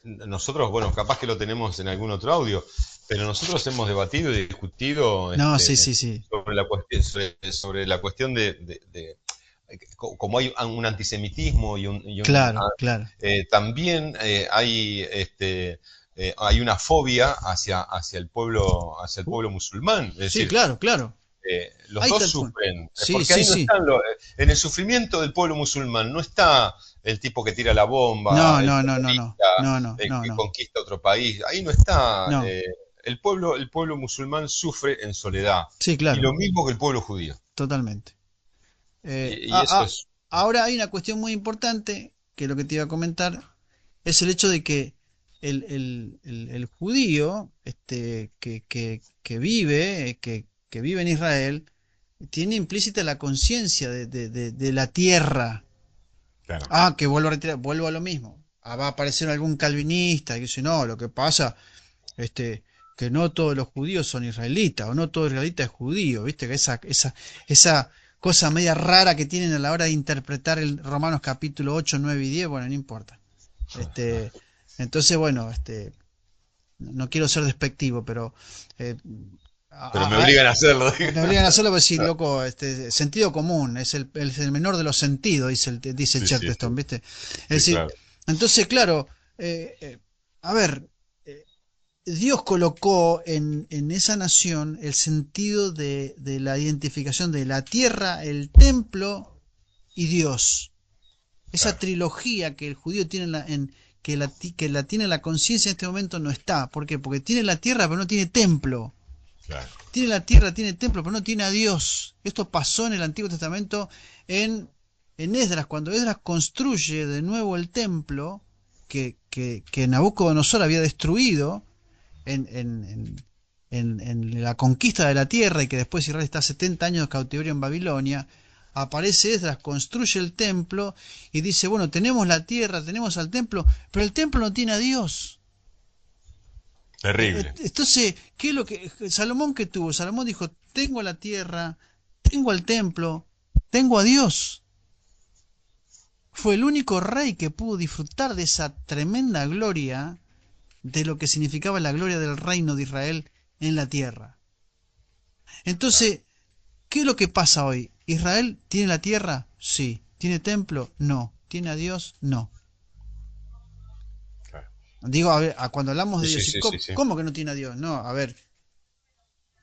nosotros, bueno, capaz que lo tenemos en algún otro audio, pero nosotros hemos debatido y discutido no, sí, sí, sí, sobre la cuestión como hay un antisemitismo claro, claro. también hay una fobia hacia el pueblo musulmán. Es Sí, decir, claro, claro. los Ahí dos está el punto. sufren, Sí, porque sí, ahí no sí. están en el sufrimiento del pueblo musulmán no está el tipo que tira la bomba, No, el no, no, no, no, terrorista, no, no, el no, que no, conquista otro país, ahí no está. no. El pueblo musulmán sufre en soledad, Sí, y claro, lo mismo que el pueblo judío. totalmente. Y eso Ahora hay una cuestión muy importante, que lo que te iba a comentar, es el hecho de que el judío que vive en Israel, tiene implícita la conciencia de la tierra. claro, Ah, que vuelvo a retirar, vuelvo a lo mismo. Ah, va a aparecer algún calvinista que dice, no, lo que pasa, este, que no todos los judíos son israelitas, o no todo israelita es judío, viste, que esa cosa media rara que tienen a la hora de interpretar el Romanos capítulo 8, 9 y 10, bueno, no importa. Este, entonces, bueno, no quiero ser despectivo, pero eh, pero me a- a- obligan a hacerlo. me obligan a hacerlo para decir, loco, sentido común, es el menor de los sentidos, dice Sí, sí, Chesterton, sí, ¿viste? Es sí, decir, claro. entonces, claro, a ver, Dios colocó en esa nación el sentido de la identificación de la tierra, el templo y Dios. Esa Claro, trilogía que el judío tiene que la tiene en la conciencia en este momento no está. ¿Por qué? Porque tiene la tierra pero no tiene templo. claro, Tiene la tierra, tiene templo, pero no tiene a Dios. Esto pasó en el Antiguo Testamento en, en Esdras, cuando Esdras construye de nuevo el templo que Nabucodonosor había destruido en, en, en la conquista de la tierra y que después Israel está 70 años de cautiverio en Babilonia. Aparece Esdras, construye el templo y dice, bueno, tenemos la tierra, tenemos al templo, pero el templo no tiene a Dios. terrible. Entonces, ¿qué es lo que Salomón que tuvo? Salomón dijo, tengo la tierra, tengo el templo, tengo a Dios. Fue el único rey que pudo disfrutar de esa tremenda gloria, de lo que significaba la gloria del reino de Israel en la tierra. Claro, Entonces, ¿qué es lo que pasa hoy? ¿Israel tiene la tierra? Sí. ¿Tiene templo? No. ¿Tiene a Dios? No. claro. Digo, a ver, cuando hablamos Sí, de sí, Dios, ¿y sí, sí, sí. cómo que no tiene a Dios? No, a ver,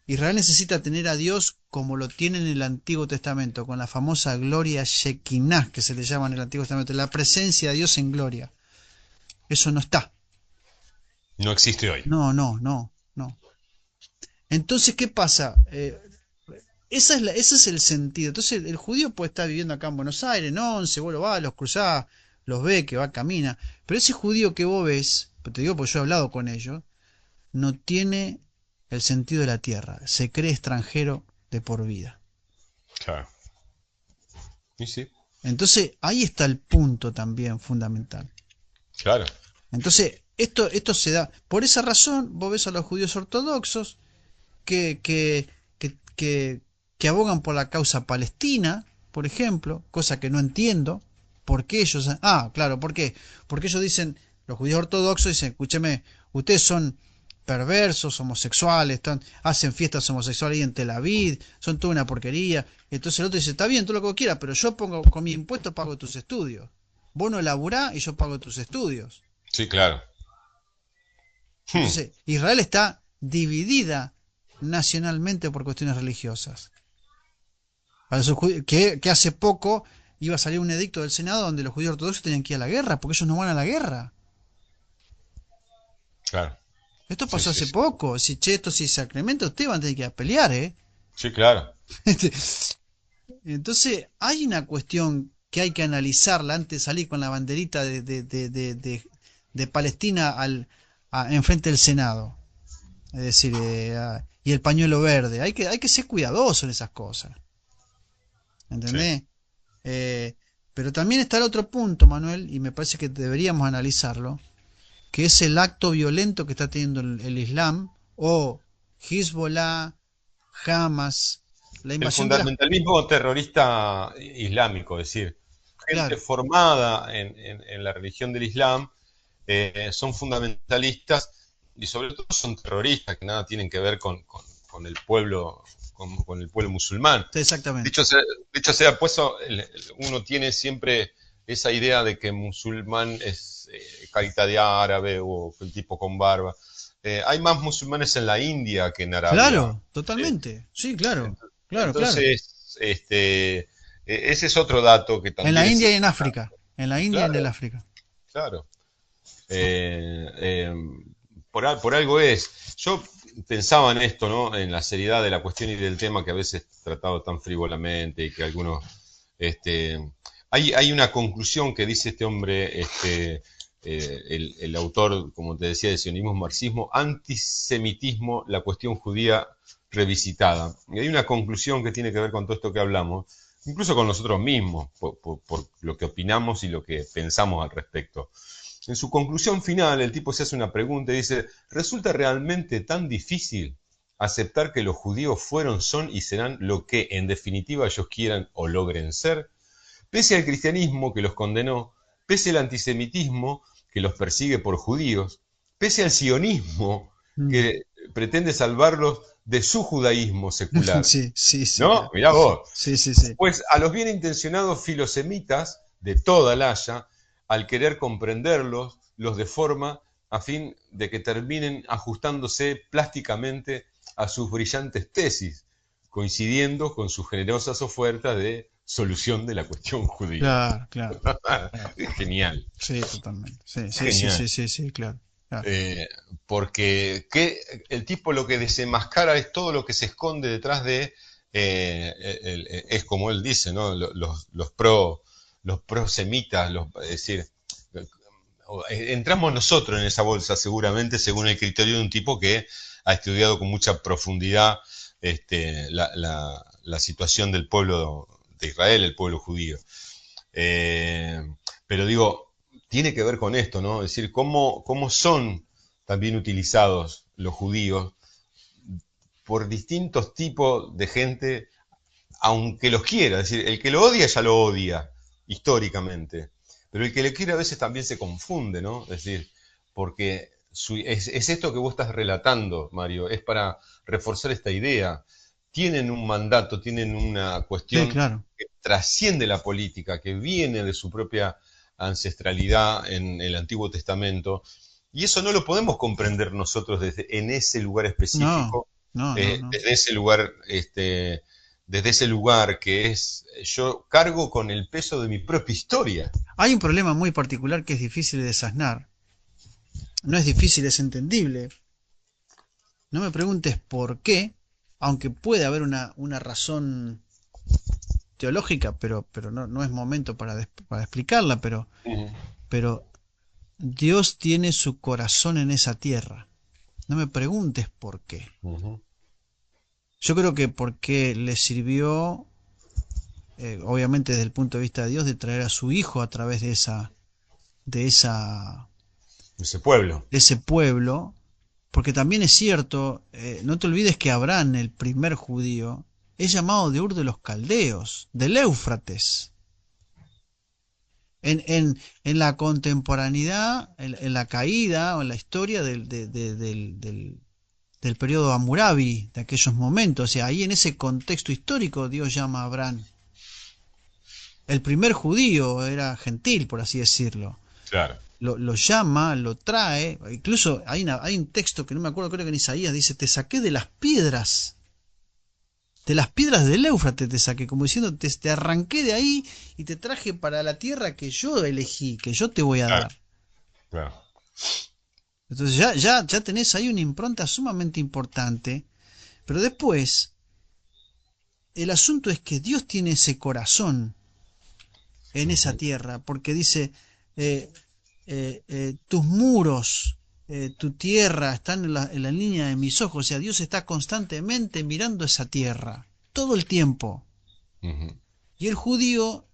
Israel necesita tener a Dios como lo tiene en el Antiguo Testamento, con la famosa gloria Shekinah, que se le llama en el Antiguo Testamento, la presencia de Dios en gloria. Eso no está. No existe hoy. No, no, no, no. Entonces, ¿qué pasa? Ese es el sentido. Entonces, el judío puede estar viviendo acá en Buenos Aires, no, Once, vos lo vas, los cruzás, los ves, que va, camina. Pero ese judío que vos ves, te digo porque yo he hablado con ellos, no tiene el sentido de la tierra. Se cree extranjero de por vida. Claro. Y sí, Entonces, ahí está el punto también fundamental. claro. Entonces, esto se da. Por esa razón, vos ves a los judíos ortodoxos que, que, que, que, que abogan por la causa palestina, por ejemplo, cosa que no entiendo. ¿Por qué ellos? Ah, claro, ¿por qué? Porque ellos dicen, los judíos ortodoxos dicen, escúcheme, ustedes son perversos, homosexuales, hacen fiestas homosexuales ahí en Tel Aviv, son toda una porquería. Entonces el otro dice, está bien, todo lo que vos quieras, pero yo pongo con mi impuesto pago tus estudios. Vos no laburás y yo pago tus estudios. Sí, claro. Hmm, Entonces, Israel está dividida nacionalmente por cuestiones religiosas. Que hace poco iba a salir un edicto del Senado donde los judíos ortodoxos tenían que ir a la guerra, porque ellos no van a la guerra. claro. Esto Sí, pasó sí, hace sí. poco. Si che, esto si Sacramento, ustedes van a tener que ir a pelear, ¿eh? Sí, claro. Entonces, hay una cuestión que hay que analizarla antes de salir con la banderita de Palestina enfrente del Senado. Es decir, y el pañuelo verde. Hay que ser cuidadoso en esas cosas. Sí. ¿Entendés? Eh, pero también está el otro punto, Manuel, y me parece que deberíamos analizarlo, que es el acto violento que está teniendo el Islam o Hezbollah, Hamas, la El invasión de las... fundamentalismo terrorista islámico, es decir, gente Claro, formada en la religión del Islam son fundamentalistas y sobre todo son terroristas que nada tienen que ver con el pueblo con el pueblo musulmán. exactamente. Dicho sea, pues uno tiene siempre esa idea de que musulmán es carita de árabe o el tipo con barba. Hay más musulmanes en la India que en Arabia. Claro, totalmente. Sí, claro, claro, claro. Entonces, ese es otro dato que En la también es India y en importante. África. En la India y en el Claro, África. claro. Eh, eh, por algo es. Yo pensaba en esto, ¿no? En la seriedad de la cuestión y del tema que a veces tratado tan frívolamente y que algunos... Este, hay una conclusión que dice este hombre, el autor, como te decía, de sionismo marxismo, antisemitismo, la cuestión judía revisitada. Y hay una conclusión que tiene que ver con todo esto que hablamos, incluso con nosotros mismos, por lo que opinamos y lo que pensamos al respecto. En su conclusión final, el tipo se hace una pregunta y dice, ¿resulta realmente tan difícil aceptar que los judíos fueron, son y serán lo que en definitiva ellos quieran o logren ser? Pese al cristianismo que los condenó, pese al antisemitismo que los persigue por judíos, pese al sionismo Mm. que pretende salvarlos de su judaísmo secular. Sí, sí, sí, ¿No? claro. Mirá vos. Sí, sí, sí. Pues a los bien intencionados filosemitas de toda la Haya, al querer comprenderlos, los deforma a fin de que terminen ajustándose plásticamente a sus brillantes tesis, coincidiendo con sus generosas ofertas de solución de la cuestión judía. Claro, claro, claro. Genial, Sí, totalmente. Sí, sí, sí, genial. sí, sí, sí, claro. Claro. Porque el tipo lo que desenmascara es todo lo que se esconde detrás de, es como él dice, ¿no? Los prosemitas, es decir, entramos nosotros en esa bolsa seguramente según el criterio de un tipo que ha estudiado con mucha profundidad la situación del pueblo de Israel, el pueblo judío. Eh, pero digo, tiene que ver con esto, ¿no? Es decir, cómo son también utilizados los judíos por distintos tipos de gente, aunque los quiera. Es decir, el que lo odia ya lo odia, históricamente. Pero el que le quiere a veces también se confunde, ¿no? Es decir, porque es esto que vos estás relatando, Mario, es para reforzar esta idea. Tienen un mandato, tienen una Sí, cuestión claro. que trasciende la política, que viene de su propia ancestralidad en el Antiguo Testamento, y eso no lo podemos comprender nosotros desde en ese lugar No, específico, No, no, no. Desde ese lugar, desde ese lugar que es, yo cargo con el peso de mi propia historia. Hay un problema muy particular que es difícil de desasnar. No es difícil, es entendible. No me preguntes por qué, aunque puede haber una razón teológica, pero no, no es momento para explicarla, Ujú, pero Dios tiene su corazón en esa tierra. No me preguntes por qué. ujú, Yo creo que porque le sirvió, obviamente desde el punto de vista de Dios, de traer a su hijo a través de esa, ese pueblo. de ese pueblo, porque también es cierto, no te olvides que Abraham, el primer judío, es llamado de Ur de los Caldeos, del Éufrates. En la contemporaneidad, en la caída o en la historia del periodo Hammurabi, de aquellos momentos, o sea, ahí en ese contexto histórico Dios llama a Abraham. El primer judío era gentil, por así decirlo. Claro, Lo llama, lo trae, incluso hay un texto que no me acuerdo, creo que en Isaías dice, te saqué de las piedras del Éufrates te saqué, como diciendo, te arranqué de ahí y te traje para la tierra que yo elegí, que yo te voy a claro, dar. claro. Entonces ya tenés ahí una impronta sumamente importante, pero después el asunto es que Dios tiene ese corazón en esa Ujú, tierra, porque dice, eh, tus muros, tu tierra están en la línea de mis ojos, o sea, Dios está constantemente mirando esa tierra, todo el tiempo. ujú. Y el judío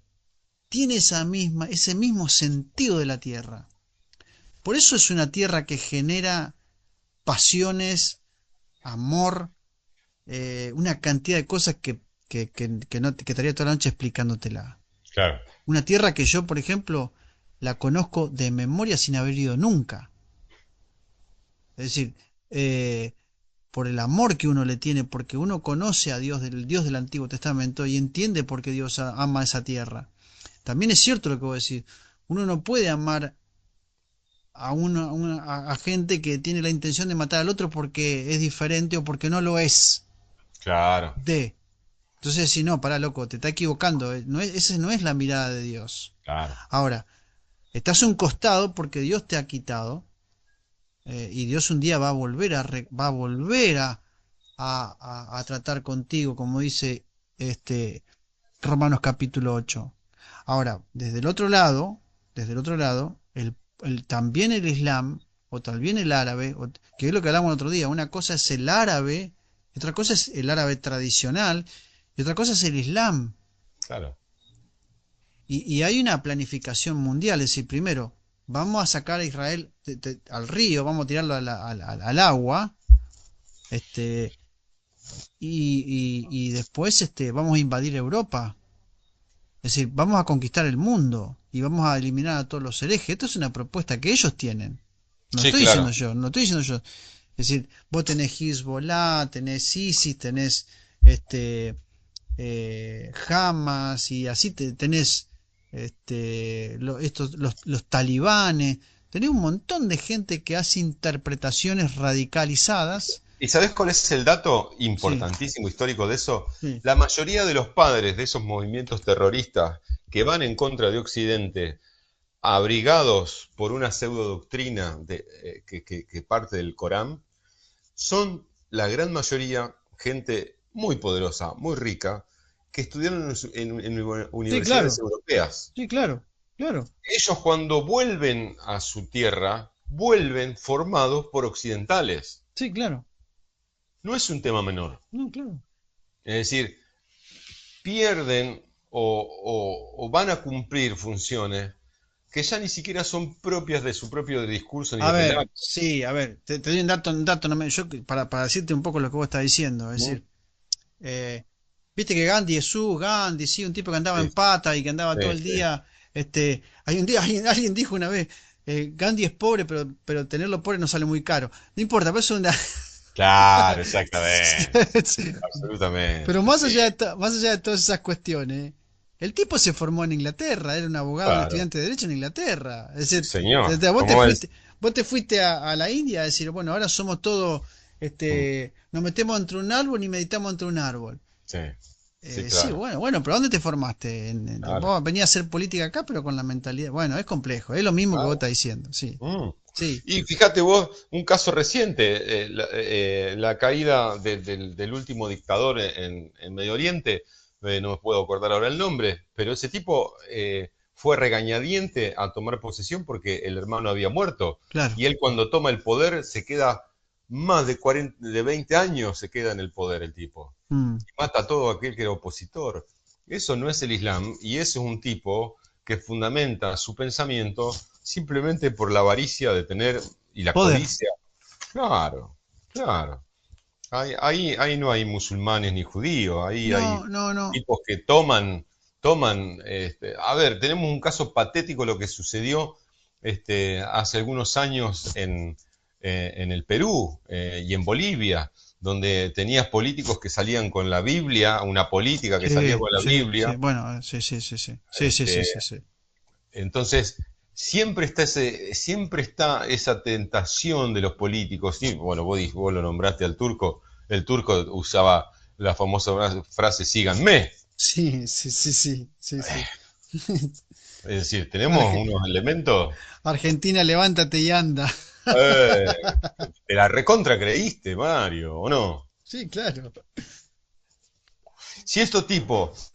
tiene ese mismo sentido de la tierra. Por eso es una tierra que genera pasiones, amor, una cantidad de cosas que no, que estaría toda la noche explicándotela. Claro, Una tierra que yo, por ejemplo, la conozco de memoria sin haber ido nunca. Es decir, eh, por el amor que uno le tiene, porque uno conoce a Dios, del Dios del Antiguo Testamento y entiende por qué Dios ama esa tierra. También es cierto lo que vos decís. Uno no puede amar a gente que tiene la intención de matar al otro porque es diferente o porque no lo es. claro, De. Entonces, si no, pará, loco, te está equivocando. No es, esa no es la mirada de Dios. claro. Ahora, estás a un costado porque Dios te ha quitado, y Dios un día va a volver va a volver a tratar contigo, como dice este Romanos capítulo 8. Ahora, desde el otro lado, también el Islam, o también el árabe, que es lo que hablamos el otro día, una cosa es el árabe, otra cosa es el árabe tradicional, y otra cosa es el Islam. Claro. Y hay una planificación mundial, es decir, primero, vamos a sacar a Israel al río, vamos a tirarlo al agua, este, y después vamos a invadir Europa. Es decir, vamos a conquistar el mundo y vamos a eliminar a todos los herejes. Esto es una propuesta que ellos tienen. No lo Sí, estoy diciendo claro. yo, no lo estoy diciendo yo. Es decir, vos tenés Hezbollah, tenés ISIS, tenés Hamas y así tenés los talibanes. Tenés un montón de gente que hace interpretaciones radicalizadas. ¿Y sabes cuál es el dato Sí, importantísimo histórico de eso? sí, La mayoría de los padres de esos movimientos terroristas que van en contra de Occidente, abrigados por una pseudo doctrina que parte del Corán, son la gran mayoría gente muy poderosa, muy rica, que estudiaron en sí, universidades claro, europeas. sí, claro, claro. Ellos cuando vuelven a su tierra, vuelven formados por occidentales. Sí, claro, No es un tema menor. no, claro. Es decir, pierden o van a cumplir funciones que ya ni siquiera son propias de su propio discurso ni A ver, relato. sí, a ver, te doy un dato yo, para decirte un poco lo que vos estás diciendo. Es ¿Mm? decir, eh, viste que Gandhi es Gandhi, sí, un tipo que andaba en Sí, pata y que andaba todo sí, el sí. día. Hay un día, alguien dijo una vez, Gandhi es pobre, pero tenerlo pobre no sale muy caro. No importa, pero eso es una. Claro, exactamente. Sí. Pero Absolutamente, sí. más allá de todas esas cuestiones, el tipo se formó en Inglaterra, era un abogado, un Claro. estudiante de derecho en Inglaterra. Es Sí, decir, señor. vos te ¿Cómo es? fuiste, vos te fuiste a la India a decir, bueno, ahora somos todos, Mm, Nos metemos entre un árbol y meditamos entre un árbol. sí, sí, Sí, claro, bueno, pero ¿dónde te formaste? claro, Vos venías a hacer política acá, pero con la mentalidad. Bueno, es complejo, es lo mismo que vos claro. estás diciendo, sí. Mm. Sí, Y fíjate vos, un caso reciente, la caída del último dictador en Medio Oriente, no me puedo acordar ahora el nombre, pero ese tipo fue regañadiente a tomar posesión porque el hermano había muerto. claro. Y él cuando toma el poder se queda más de 40, de 20 años se queda en el poder el tipo. Mm, Mata a todo aquel que era opositor. Eso no es el Islam y ese es un tipo que fundamenta su pensamiento simplemente por la avaricia de tener y la poder. codicia. Claro, claro. Ahí no hay musulmanes ni judíos, ahí hay No, no, no. tipos que toman, a ver, tenemos un caso patético lo que sucedió hace algunos años en el Perú y en Bolivia, donde tenías políticos que salían con la Biblia, una política que salía Sí, con la sí, sí. Biblia. Bueno, sí, sí, sí, sí. Sí, sí, sí, este, sí, sí. entonces, siempre está esa tentación de los políticos. Sí, bueno, vos lo nombraste al turco. El turco usaba la famosa frase síganme. Sí, sí, sí, sí, sí, sí. Es decir, tenemos Arge- unos elementos. Argentina, levántate y anda. eh, Te la recontra creíste, Mario, ¿o no? Sí, claro. Si estos tipos,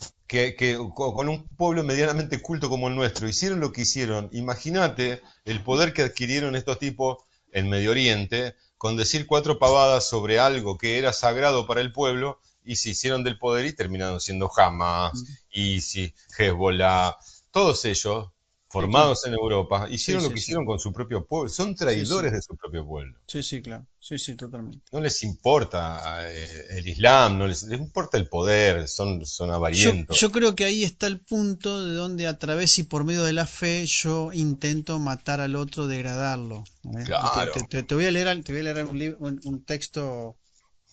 con un pueblo medianamente culto como el nuestro, hicieron lo que hicieron, imagínate el poder que adquirieron estos tipos en Medio Oriente con decir cuatro pavadas sobre algo que era sagrado para el pueblo y se hicieron del poder y terminaron siendo Hamas, Mm, ISIS, Hezbollah, todos ellos, sí, claro. formados en Europa, Sí, hicieron lo sí, que sí. hicieron con su propio pueblo, son Sí, sí. traidores de su propio pueblo. Sí, sí, claro. Sí, sí, totalmente. No les importa el Islam, no les importa el poder, son avarientos. Yo creo que ahí está el punto de donde a través y por medio de la fe yo intento matar al otro, degradarlo. ¿Eh? Claro. Te voy a leer, te voy a leer un texto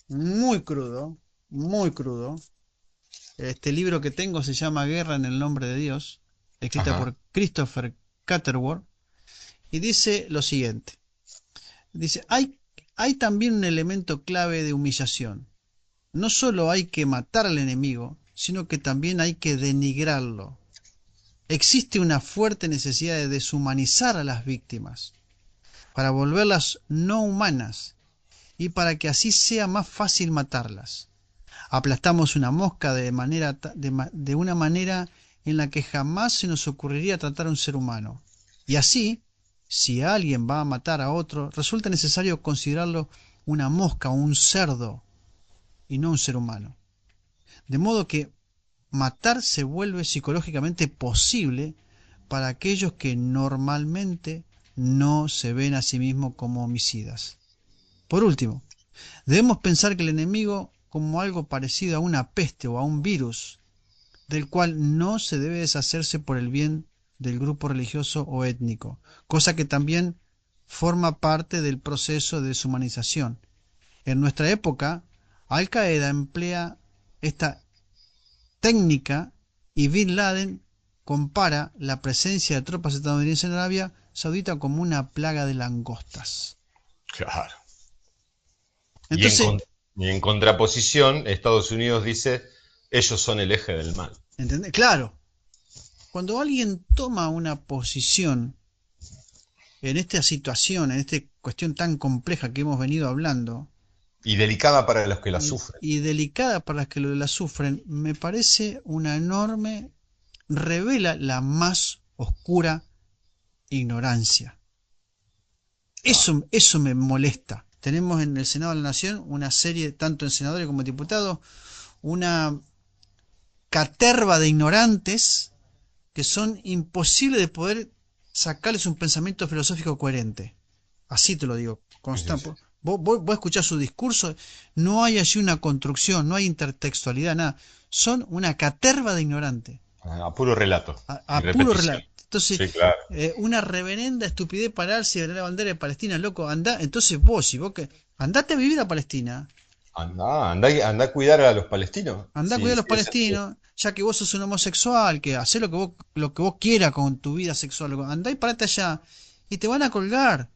muy crudo, muy crudo. Este libro que tengo se llama Guerra en el nombre de Dios, escrita Ajá. por Christopher Catterworth, y dice lo siguiente. Dice, hay también un elemento clave de humillación. No solo hay que matar al enemigo, sino que también hay que denigrarlo. Existe una fuerte necesidad de deshumanizar a las víctimas, para volverlas no humanas y para que así sea más fácil matarlas. Aplastamos una mosca de una manera en la que jamás se nos ocurriría tratar a un ser humano. Y así, si alguien va a matar a otro, resulta necesario considerarlo una mosca o un cerdo y no un ser humano. De modo que matar se vuelve psicológicamente posible para aquellos que normalmente no se ven a sí mismos como homicidas. Por último, debemos pensar que el enemigo como algo parecido a una peste o a un virus, del cual no se debe deshacerse por el bien del grupo religioso o étnico, cosa que también forma parte del proceso de deshumanización. En nuestra época, Al Qaeda emplea esta técnica y Bin Laden compara la presencia de tropas estadounidenses en Arabia Saudita como una plaga de langostas. Claro. Y en, Entonces, con- y en contraposición, Estados Unidos dice, ellos son el eje del mal. ¿entendés? Claro, cuando alguien toma una posición en esta situación, en esta cuestión tan compleja que hemos venido hablando, Y delicada para los que la sufren. y delicada para las que la sufren, me parece una enorme, revela la más oscura ignorancia. Claro. Eso me molesta. Tenemos en el Senado de la Nación una serie, tanto en senadores como en diputados, una caterva de ignorantes que son imposibles de poder sacarles un pensamiento filosófico coherente. Así te lo digo, Sí, sí, sí. Constant. Vos escuchás su discurso, no hay allí una construcción, no hay intertextualidad, nada. Son una caterva de ignorantes, A puro relato y a puro repetición. relato. Entonces, Sí, claro. una reverenda estupidez pararse y ver la bandera de Palestina, loco, anda, entonces vos, si vos que, andate a vivir a Palestina, Anda a cuidar a los palestinos. andá a Sí, cuidar a sí, los es así. palestinos, ya que vos sos un homosexual, que hacé lo que vos quieras con tu vida sexual, andá y parate allá, y te van a colgar.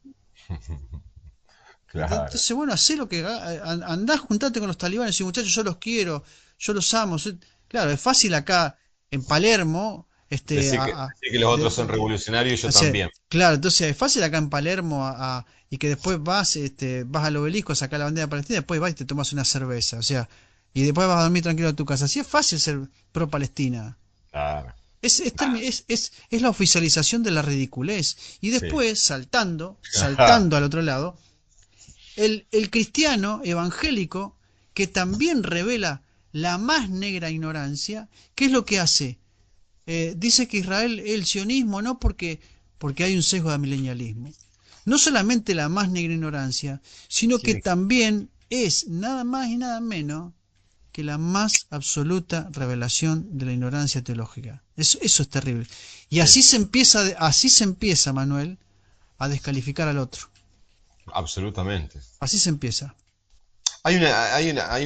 Claro. Entonces, bueno, hacé lo que andá, juntate con los talibanes y muchachos, yo los quiero, yo los amo. Claro, es fácil acá en Palermo, Decir que los otros son revolucionarios y yo o sea, también. claro, entonces es fácil acá en Palermo y que después vas al obelisco a sacar la bandera palestina, después vas y te tomas una cerveza, o sea, y después vas a dormir tranquilo a tu casa. Así es fácil ser pro Palestina. Claro. Es la oficialización de la ridiculez. Y Sí. después, saltando al otro lado, el cristiano evangélico que también revela la más negra ignorancia, ¿qué es lo que hace? Dice que Israel es el sionismo, no porque hay un sesgo de milenialismo. No solamente la más negra ignorancia, sino que Sí, también es nada más y nada menos que la más absoluta revelación de la ignorancia teológica. Eso es terrible. Y sí, así se empieza, Manuel, a descalificar al otro. absolutamente. Así se empieza. Hay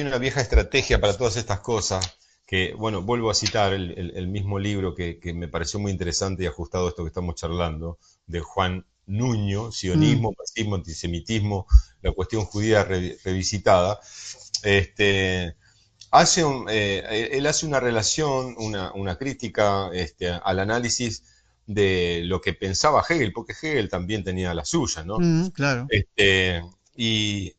una vieja estrategia para todas estas cosas que, bueno, vuelvo a citar el mismo libro que me pareció muy interesante y ajustado a esto que estamos charlando, de Juan Nuño, Mm, Sionismo, Marxismo, Antisemitismo, la cuestión judía revisitada. Este, él hace una relación, una crítica al análisis de lo que pensaba Hegel, porque Hegel también tenía la suya, ¿no? claro. Este, y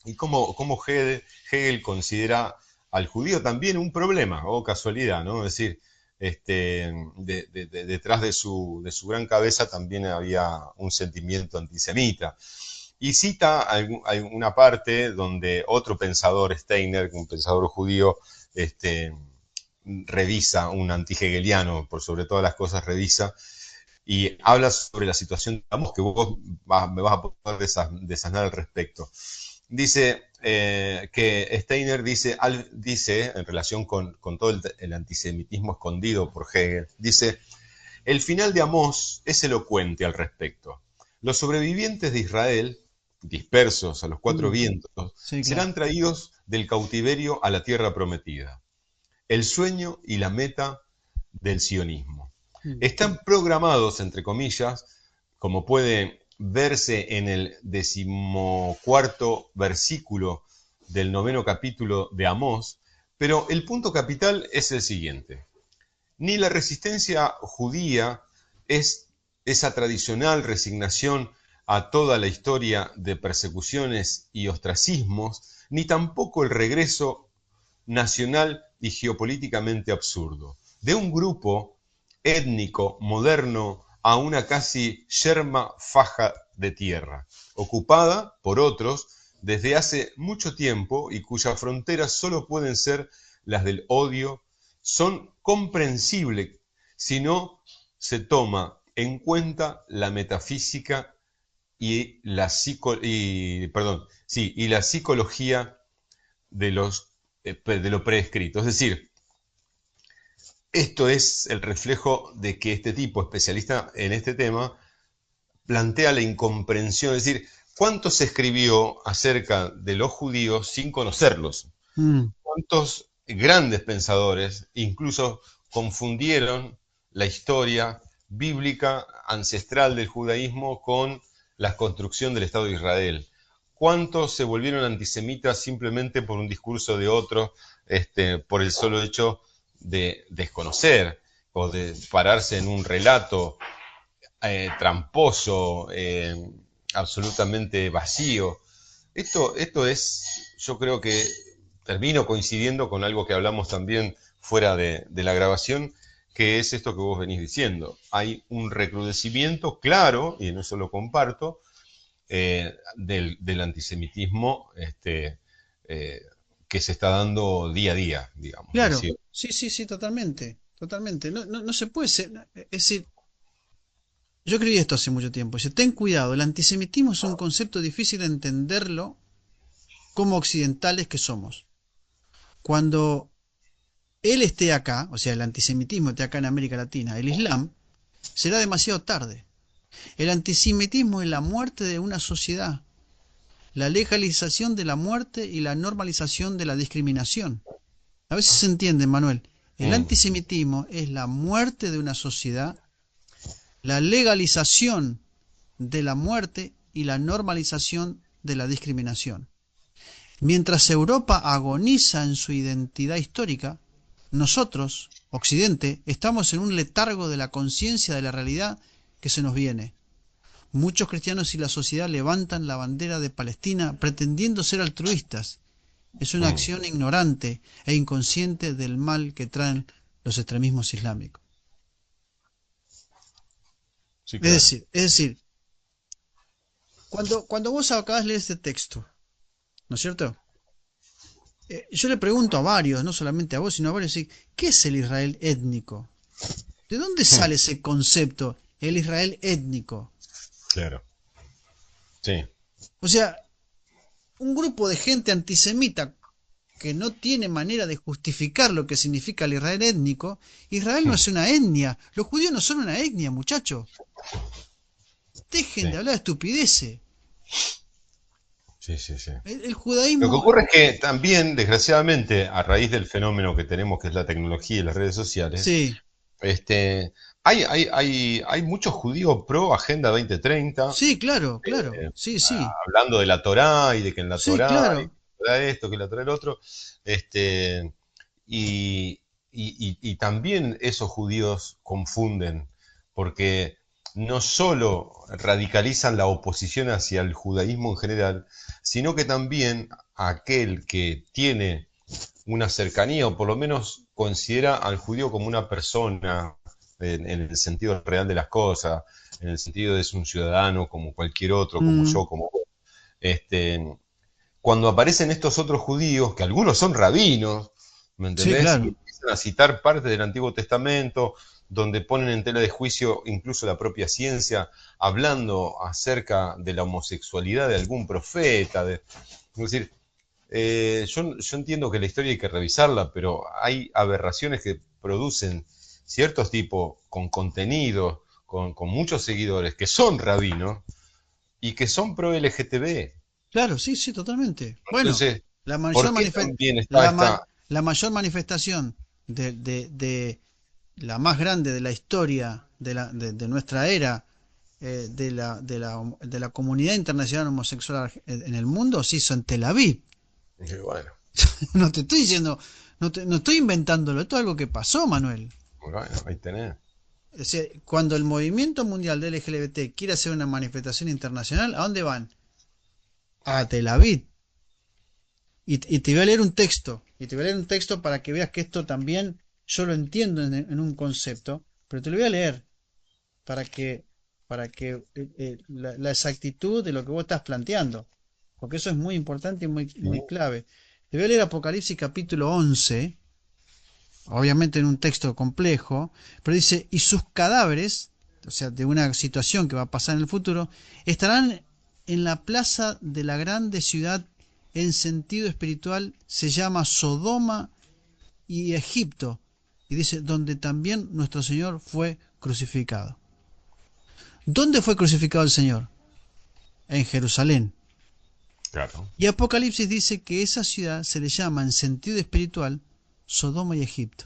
y cómo Hegel considera al judío también un problema, o casualidad, ¿no? Es decir, detrás de su gran cabeza también había un sentimiento antisemita. Y cita alguna parte donde otro pensador, Steiner, un pensador judío, revisa, un antihegeliano, por sobre todas las cosas revisa, y habla sobre la situación, digamos, que vos me vas a poder desasnar al respecto. Dice que Steiner dice en relación con todo el antisemitismo escondido por Hegel, dice, el final de Amós es elocuente al respecto. Los sobrevivientes de Israel, dispersos a los cuatro Mm, vientos, sí, claro. serán traídos del cautiverio a la tierra prometida. El sueño y la meta del sionismo. Mm, Están programados, entre comillas, como puede verse en el 14º versículo del 9º capítulo de Amós, pero el punto capital es el siguiente. Ni la resistencia judía es esa tradicional resignación a toda la historia de persecuciones y ostracismos, ni tampoco el regreso nacional y geopolíticamente absurdo de un grupo étnico moderno a una casi yerma faja de tierra, ocupada por otros desde hace mucho tiempo y cuyas fronteras solo pueden ser las del odio, son comprensibles si no se toma en cuenta la metafísica y y la psicología de lo preescrito. Es decir, esto es el reflejo de que este tipo, especialista en este tema, plantea la incomprensión, es decir, ¿cuánto se escribió acerca de los judíos sin conocerlos? mm, ¿Cuántos grandes pensadores incluso confundieron la historia bíblica ancestral del judaísmo con la construcción del Estado de Israel? ¿Cuántos se volvieron antisemitas simplemente por un discurso de otro, por el solo hecho de desconocer o de pararse en un relato tramposo, absolutamente vacío? Esto es, yo creo que termino coincidiendo con algo que hablamos también fuera de la grabación, que es esto que vos venís diciendo. Hay un recrudecimiento claro, y en eso lo comparto, del antisemitismo eh, que se está dando día a día, digamos. Es claro. decir, Sí, sí, sí, totalmente. Totalmente. No se puede ser. Es decir, yo escribí esto hace mucho tiempo. Dice, ten cuidado, el antisemitismo es un concepto difícil de entenderlo como occidentales que somos. Cuando él esté acá, o sea, el antisemitismo esté acá en América Latina, el Islam, será demasiado tarde. El antisemitismo es la muerte de una sociedad, la legalización de la muerte y la normalización de la discriminación. A veces se entiende, Manuel. El mm, antisemitismo es la muerte de una sociedad, la legalización de la muerte y la normalización de la discriminación. Mientras Europa agoniza en su identidad histórica, nosotros, Occidente, estamos en un letargo de la conciencia de la realidad que se nos viene. Muchos cristianos y la sociedad levantan la bandera de Palestina pretendiendo ser altruistas. Es una Mm, acción ignorante e inconsciente del mal que traen los extremismos islámicos. sí, Es claro. decir, es decir, cuando vos acabas de leer este texto, ¿no es cierto? Yo le pregunto a varios, no solamente a vos, sino a varios, ¿sí? ¿Qué es el Israel étnico? ¿De dónde Mm, sale ese concepto, el Israel étnico? claro. Sí. O sea, un grupo de gente antisemita que no tiene manera de justificar lo que significa el Israel étnico. Israel no Mm, es una etnia, los judíos no son una etnia, muchachos. Dejen de sí, hablar de estupideces. sí, sí, sí. El Lo que judaísmo, ocurre es que también, desgraciadamente, a raíz del fenómeno que tenemos, que es la tecnología y las redes sociales, sí, este, hay muchos judíos pro Agenda 2030, sí, claro, claro, eh, sí, sí, hablando de la Torá y de que en la sí, Torá hay claro, Torá esto, que en la Torá el otro. Este, y, y también esos judíos confunden, porque no solo radicalizan la oposición hacia el judaísmo en general, sino que también aquel que tiene una cercanía, o por lo menos considera al judío como una persona, en el sentido real de las cosas, en el sentido de es un ciudadano como cualquier otro, como mm, yo, como vos. Este, cuando aparecen estos otros judíos, que algunos son rabinos, ¿me sí, entendés? Y claro, empiezan a citar partes del Antiguo Testamento, donde ponen en tela de juicio incluso la propia ciencia, hablando acerca de la homosexualidad de algún profeta. Es decir, yo entiendo que la historia hay que revisarla, pero hay aberraciones que producen ciertos tipos con contenido, con muchos seguidores, que son rabinos y que son pro LGTB. claro, sí, sí, totalmente. Bueno, Entonces, la ¿por mayor, qué también está la, ma- esta... la mayor manifestación de la más grande de la historia de nuestra era, de la comunidad internacional homosexual en el mundo se hizo en Tel Aviv. Y bueno, No te estoy diciendo, no estoy inventándolo, esto es algo que pasó, Manuel. bueno, ahí tenés. O sea, cuando el movimiento mundial del LGBT quiere hacer una manifestación internacional, ¿a dónde van? A Tel Aviv. Y te voy a leer un texto, y te voy a leer un texto para que veas que esto también yo lo entiendo en un concepto, pero te lo voy a leer para que la exactitud de lo que vos estás planteando, porque eso es muy importante y muy, Sí, muy clave. Te voy a leer Apocalipsis capítulo 11, obviamente en un texto complejo, pero dice, y sus cadáveres, o sea, de una situación que va a pasar en el futuro, estarán en la plaza de la grande ciudad, en sentido espiritual se llama Sodoma y Egipto, y dice, donde también nuestro Señor fue crucificado. ¿Dónde fue crucificado el Señor? En Jerusalén. claro. Y Apocalipsis dice que esa ciudad se le llama en sentido espiritual Sodoma y Egipto.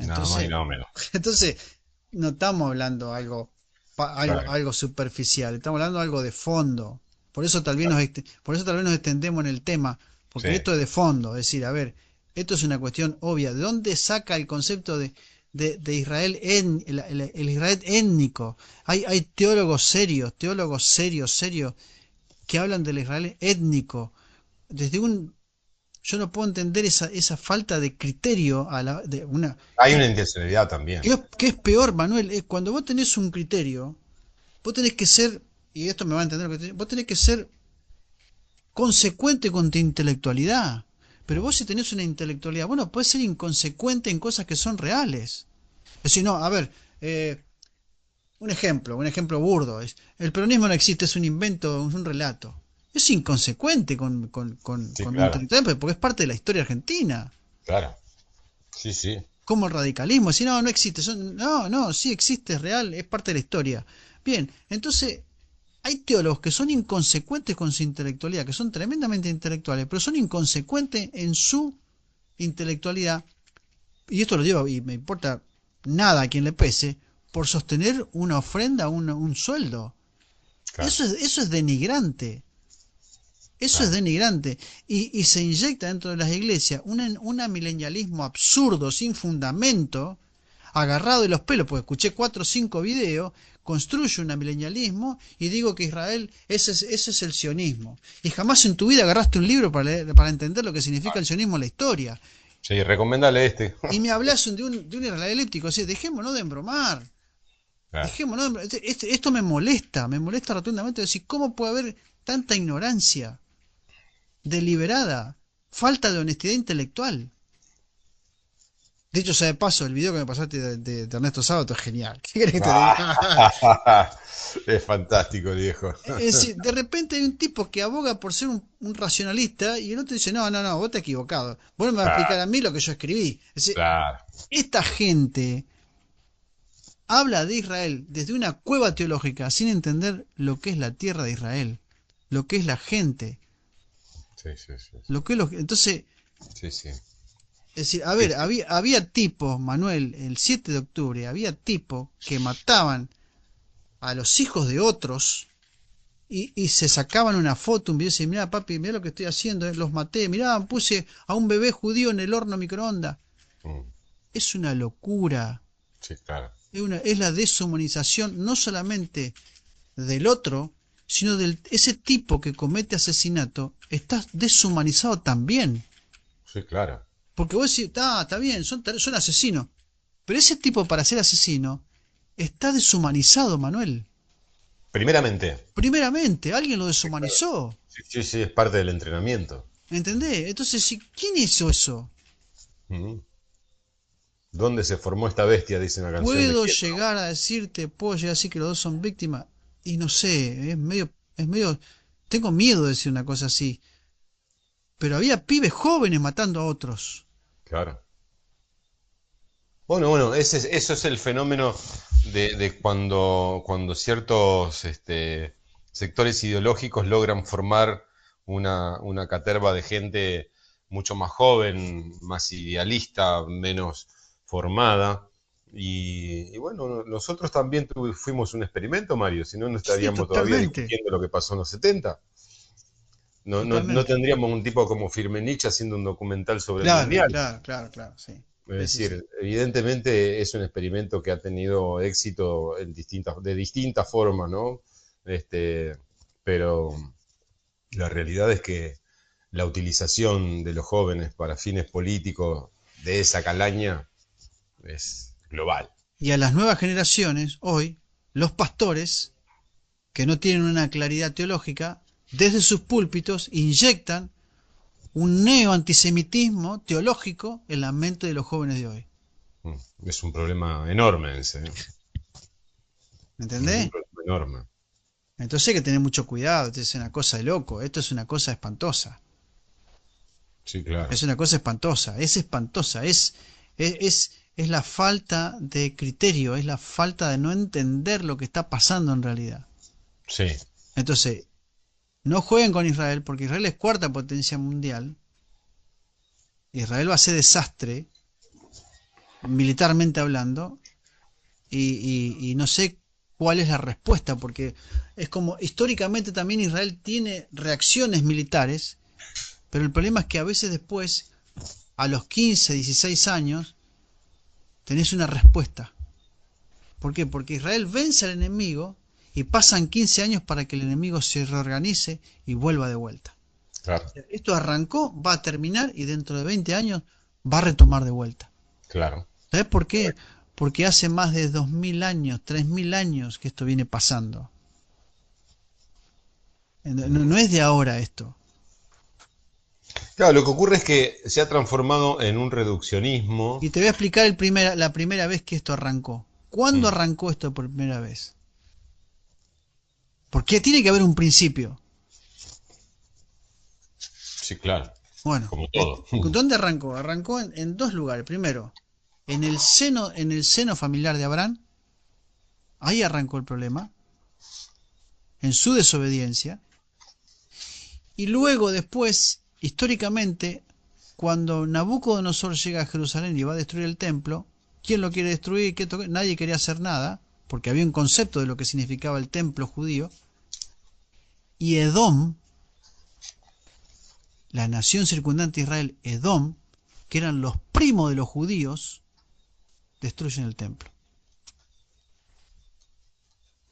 Nada más y Entonces, nada menos. entonces no estamos hablando Claro. algo superficial, estamos hablando algo de fondo. Por eso tal vez nos extendemos en el tema, Sí, porque esto es de fondo, es decir, a ver, esto es una cuestión obvia. ¿De dónde saca el concepto de Israel, el Israel étnico? Hay teólogos serios, que hablan del Israel étnico. Desde un, yo no puedo entender esa falta de criterio de una, hay una intencionalidad también. ¿qué es peor, Manuel? Es cuando vos tenés un criterio, vos tenés que ser, y esto me va a entender, vos tenés que ser consecuente con tu intelectualidad. Pero Mm. vos si tenés una intelectualidad, bueno, puedes ser inconsecuente en cosas que son reales. Es decir, no, a ver, un ejemplo burdo es, el peronismo no existe, es un invento, es un relato. Es inconsecuente Sí, con mi claro, intelectualidad, porque es parte de la historia argentina. claro. Sí, sí. Como el radicalismo, si no, no existe, no, sí existe, es real, es parte de la historia. Bien, entonces hay teólogos que son inconsecuentes con su intelectualidad, que son tremendamente intelectuales, pero son inconsecuentes en su intelectualidad, y esto lo digo y me importa nada a quien le pese, por sostener una ofrenda, un sueldo. claro. Eso es denigrante. Eso es Claro. denigrante. Y se inyecta dentro de las iglesias un amilenialismo absurdo, sin fundamento, agarrado de los pelos, porque escuché 4 o 5 videos, construye un amilenialismo y digo que Israel, ese es el sionismo. Y jamás en tu vida agarraste un libro para entender lo que significa el sionismo en la historia. Sí, recomendale este. Y me hablas de un israelíptico, o sea, dejémonos de embromar. Claro. Dejémonos de embromar. Esto me molesta rotundamente. Decir, ¿cómo puede haber tanta ignorancia deliberada, falta de honestidad intelectual? Dicho sea de paso, el video que me pasaste de Ernesto Sábato es genial. ¿Qué querés que te diga? Ah, es fantástico, viejo. Es decir, de repente hay un tipo que aboga por ser un racionalista y el otro dice, no, no, no, vos estás equivocado. Vos no me vas a explicar Claro, a mí lo que yo escribí. Es decir, claro. esta gente habla de Israel desde una cueva teológica sin entender lo que es la tierra de Israel, lo que es la gente, Sí, sí, sí. lo que es lo que... Entonces, Sí, sí. es decir, a ver, Este, había tipos, Manuel, el 7 de octubre, había tipos que mataban a los hijos de otros y se sacaban una foto, un video y decían, mirá papi, mirá lo que estoy haciendo, los maté, mirá, puse a un bebé judío en el horno microondas. mm, Es una locura, sí, claro. es la deshumanización no solamente del otro, sino de ese tipo que comete asesinato, está deshumanizado también. Sí, claro. Porque vos decís, está bien, son asesinos. Pero ese tipo para ser asesino está deshumanizado, Manuel. Primeramente. Primeramente, alguien lo Sí, claro. deshumanizó. Sí, sí, sí, es parte del entrenamiento. ¿Me entendés? Entonces, ¿quién hizo eso? Mm. ¿Dónde se formó esta bestia? Dice una canción de Puedo quién. llegar a decirte, puedo llegar a decir que los dos son víctimas. Y no sé, es medio, tengo miedo de decir una cosa así. Pero había pibes jóvenes matando a otros. Claro. Bueno, bueno, eso es el fenómeno de cuando ciertos sectores ideológicos logran formar una caterva de gente mucho más joven, más idealista, menos formada. Y bueno, nosotros también fuimos un experimento, Mario, si no, no Sí, estaríamos todavía totalmente, discutiendo lo que pasó en los 70. No, no, no totalmente. tendríamos un tipo como Firmenich haciendo un documental sobre el Claro, Mundial. claro, claro, claro, sí. Es Sí, sí, sí. decir, evidentemente es un experimento que ha tenido éxito de distintas formas, ¿no? Este, pero la realidad es que la utilización de los jóvenes para fines políticos de esa calaña es global. Y a las nuevas generaciones, hoy, los pastores, que no tienen una claridad teológica, desde sus púlpitos inyectan un neo-antisemitismo teológico en la mente de los jóvenes de hoy. Es un problema enorme ese, ¿eh? ¿Me Un entendés? problema enorme. Entonces hay que tener mucho cuidado, esto es una cosa de loco, esto es una cosa espantosa. Sí, claro. Es una cosa espantosa, es la falta de criterio, es la falta de no entender lo que está pasando en realidad. Sí, Entonces, no jueguen con Israel, porque Israel es cuarta potencia mundial. Israel va a ser desastre, militarmente hablando, y no sé cuál es la respuesta, porque es como históricamente también Israel tiene reacciones militares, pero el problema es que a veces después, a los 15, 16 años, tenés una respuesta. ¿Por qué? Porque Israel vence al enemigo y pasan 15 años para que el enemigo se reorganice y vuelva de vuelta. claro, Esto arrancó, va a terminar y dentro de 20 años va a retomar de vuelta. claro. ¿Sabes por qué? Porque hace más de 2000 años, 3000 años que esto viene pasando. No, Mm. no es de ahora esto. Claro, lo que ocurre es que se ha transformado en un reduccionismo. Y te voy a explicar la primera vez que esto arrancó. ¿Cuándo Mm. arrancó esto por primera vez? Porque tiene que haber un principio. Sí, claro, Bueno, como todo. ¿dónde arrancó? Arrancó en dos lugares. Primero, en el seno familiar de Abraham. Ahí arrancó el problema, en su desobediencia. Y luego después, históricamente, cuando Nabucodonosor llega a Jerusalén y va a destruir el templo, ¿quién lo quiere destruir? Nadie quería hacer nada, porque había un concepto de lo que significaba el templo judío. y Edom, la nación circundante a Israel, Edom, que eran los primos de los judíos, destruyen el templo.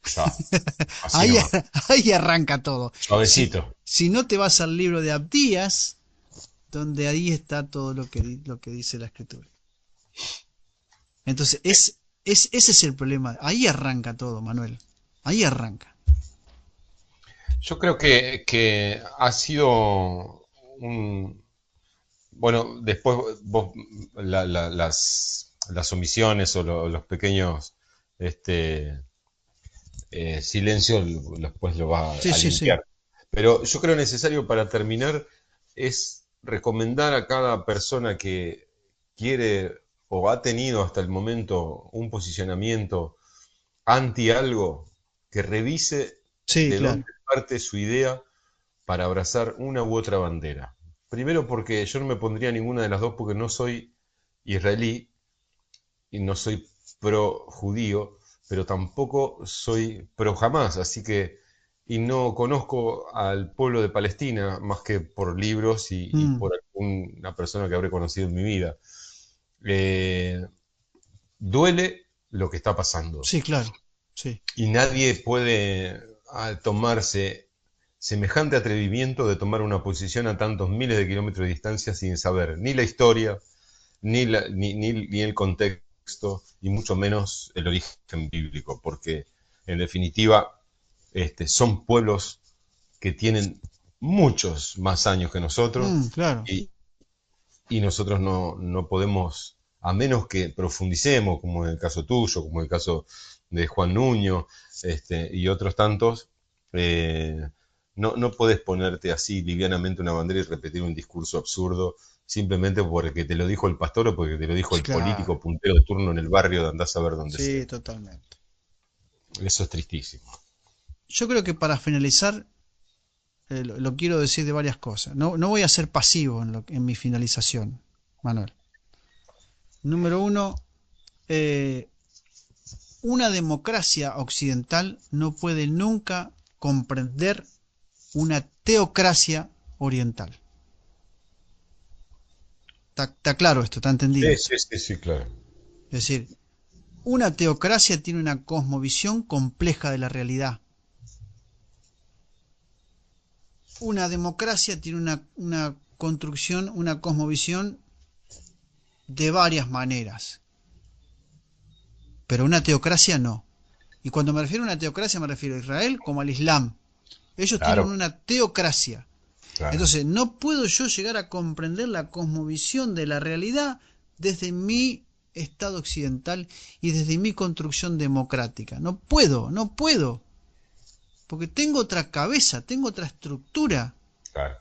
Ya, así Ahí, nomás. ahí arranca todo. Si, Suavecito. si no te vas al libro de Abdías, donde ahí está todo lo que dice la escritura. Entonces, ese es el problema. Ahí arranca todo, Manuel. Ahí arranca. Yo creo que ha sido un... Bueno, después vos las omisiones o los pequeños este, silencios después lo va Sí, a sí, sí. limpiar. Pero yo creo necesario para terminar es recomendar a cada persona que quiere o ha tenido hasta el momento un posicionamiento anti algo, que revise Sí, de dónde claro. parte su idea para abrazar una u otra bandera. Primero porque yo no me pondría ninguna de las dos porque no soy israelí y no soy pro judío, pero tampoco soy pro jamás, así que y no conozco al pueblo de Palestina más que por libros y Mm, por una persona que habré conocido en mi vida. Eh, duele lo que está pasando sí, claro. Sí. y nadie puede tomarse semejante atrevimiento de tomar una posición a tantos miles de kilómetros de distancia sin saber ni la historia, ni el contexto, y mucho menos el origen bíblico, porque en definitiva son pueblos que tienen muchos más años que nosotros Mm, claro. y, y nosotros no podemos, a menos que profundicemos, como en el caso tuyo, como en el caso de Juan Nuño y otros tantos, no puedes ponerte así livianamente una bandera y repetir un discurso absurdo simplemente porque te lo dijo el pastor o porque te lo dijo Sí, el claro. político puntero de turno en el barrio de andás a ver dónde sea. Sí, totalmente. Eso es tristísimo. Yo creo que para finalizar, lo quiero decir de varias cosas. No, no voy a ser pasivo en mi finalización, Manuel. Número uno, eh, una democracia occidental no puede nunca comprender una teocracia oriental. Está claro esto, está entendido Sí, esto. sí, sí, sí, claro. Es decir, una teocracia tiene una cosmovisión compleja de la realidad. Una democracia tiene una construcción, una cosmovisión de varias maneras, pero una teocracia no. Y cuando me refiero a una teocracia me refiero a Israel como al Islam. Ellos tienen Claro, una teocracia. claro, Entonces, no puedo yo llegar a comprender la cosmovisión de la realidad desde mi Estado occidental y desde mi construcción democrática. No puedo, no puedo, porque tengo otra cabeza, tengo otra estructura. claro.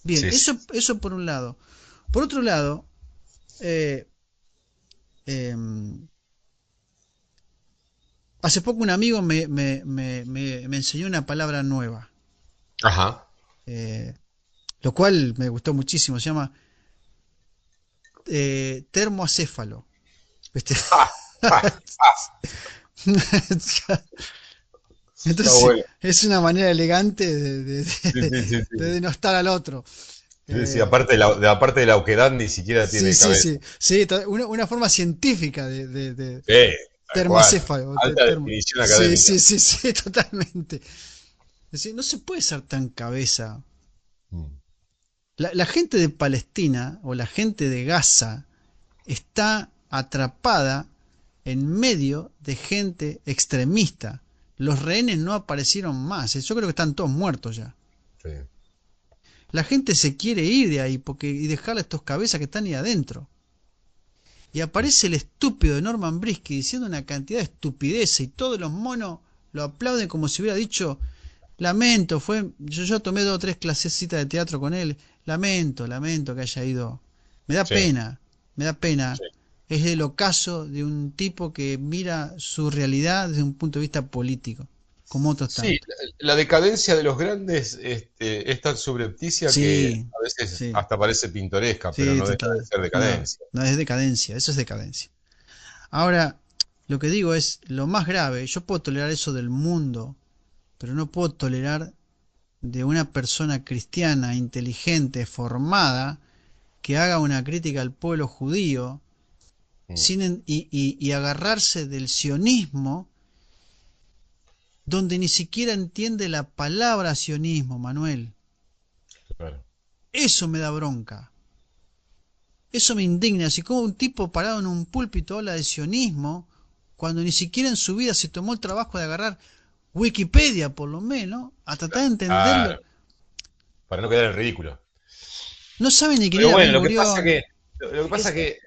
Bien, Sí, sí. eso por un lado. Por otro lado, eh, eh, hace poco un amigo me enseñó una palabra nueva, Ajá. eh, lo cual me gustó muchísimo. Se llama termoacéfalo. ¿Viste? Ah, ah, ah. Está Entonces, bueno. es una manera elegante Sí, sí, sí, de sí. denostar al otro. Sí, sí, Eh, aparte de la oquedad ni siquiera sí, tiene sí, cabeza. sí. Sí, una forma científica de Sí, tal cual. termocéfalo. Alta definición Sí, académica. sí, sí, sí, totalmente. Es decir, no se puede ser tan cabeza. Mm. La gente de Palestina o la gente de Gaza está atrapada en medio de gente extremista. Los rehenes no aparecieron más. Yo creo que están todos muertos ya. Sí. La gente se quiere ir de ahí y dejar a estos cabezas que están ahí adentro. Y aparece el estúpido de Norman Brisky diciendo una cantidad de estupideces y todos los monos lo aplauden como si hubiera dicho, lamento, yo tomé 2 o 3 clasecitas de teatro con él, lamento que haya ido. Me da Sí, pena, me da pena. sí. Es el ocaso de un tipo que mira su realidad desde un punto de vista político, como otros Sí, tantos. la decadencia de los grandes es tan subrepticia que Sí, a veces sí, hasta parece pintoresca, pero sí, no deja de total. ser No, decadencia. no es decadencia, eso es decadencia. Ahora, lo que digo es, lo más grave, yo puedo tolerar eso del mundo, pero no puedo tolerar de una persona cristiana, inteligente, formada, que haga una crítica al pueblo judío Mm, y agarrarse del sionismo donde ni siquiera entiende la palabra sionismo, Manuel. claro. Eso me da bronca. Eso me indigna. Así como un tipo parado en un púlpito habla de sionismo cuando ni siquiera en su vida se tomó el trabajo de agarrar Wikipedia, por lo menos, a tratar de entenderlo. Claro, para no quedar en ridículo. No sabe ni quién Pero era bueno, Ben Gurión. lo que pasa Es, que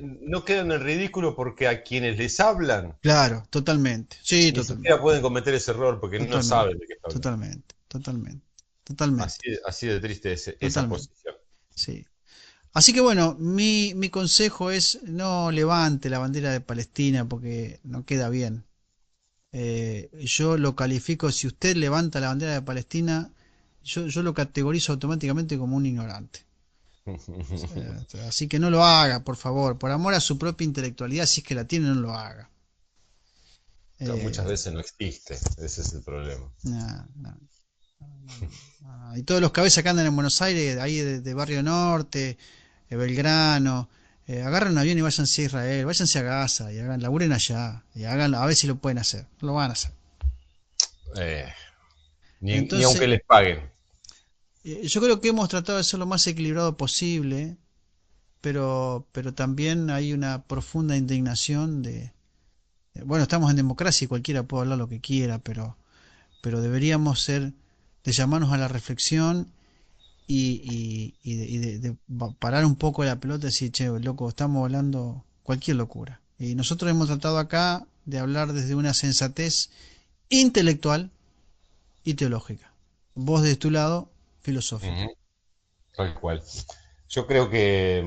no quedan en ridículo porque a quienes les hablan claro, totalmente. Sí, ni totalmente. siquiera pueden cometer ese error porque no Totalmente. saben de qué está hablando. Totalmente. Totalmente. Totalmente. Así de triste es esa Totalmente. posición. Sí. Así que bueno, mi consejo es no levante la bandera de Palestina porque no queda bien. Yo lo califico, si usted levanta la bandera de Palestina, yo lo categorizo automáticamente como un ignorante. Así que no lo haga, por favor, por amor a su propia intelectualidad, si es que la tiene, no lo haga. Muchas Eh, veces no existe, ese es el problema. no, no, no. Y todos los cabezas que andan en Buenos Aires, ahí de Barrio Norte, Belgrano, agarran un avión y váyanse a Israel, váyanse a Gaza y hagan, laburen allá, y hagan, a ver si lo pueden hacer, lo van a hacer. Eh, ni aunque Entonces, les paguen. yo creo que hemos tratado de ser lo más equilibrado posible, pero también hay una profunda indignación bueno, estamos en democracia y cualquiera puede hablar lo que quiera, pero deberíamos ser de llamarnos a la reflexión y de parar un poco la pelota y decir, che, loco, estamos hablando cualquier locura. Y nosotros hemos tratado acá de hablar desde una sensatez intelectual y teológica. Vos de tu lado, filosófica. Ujú, tal cual. Yo creo que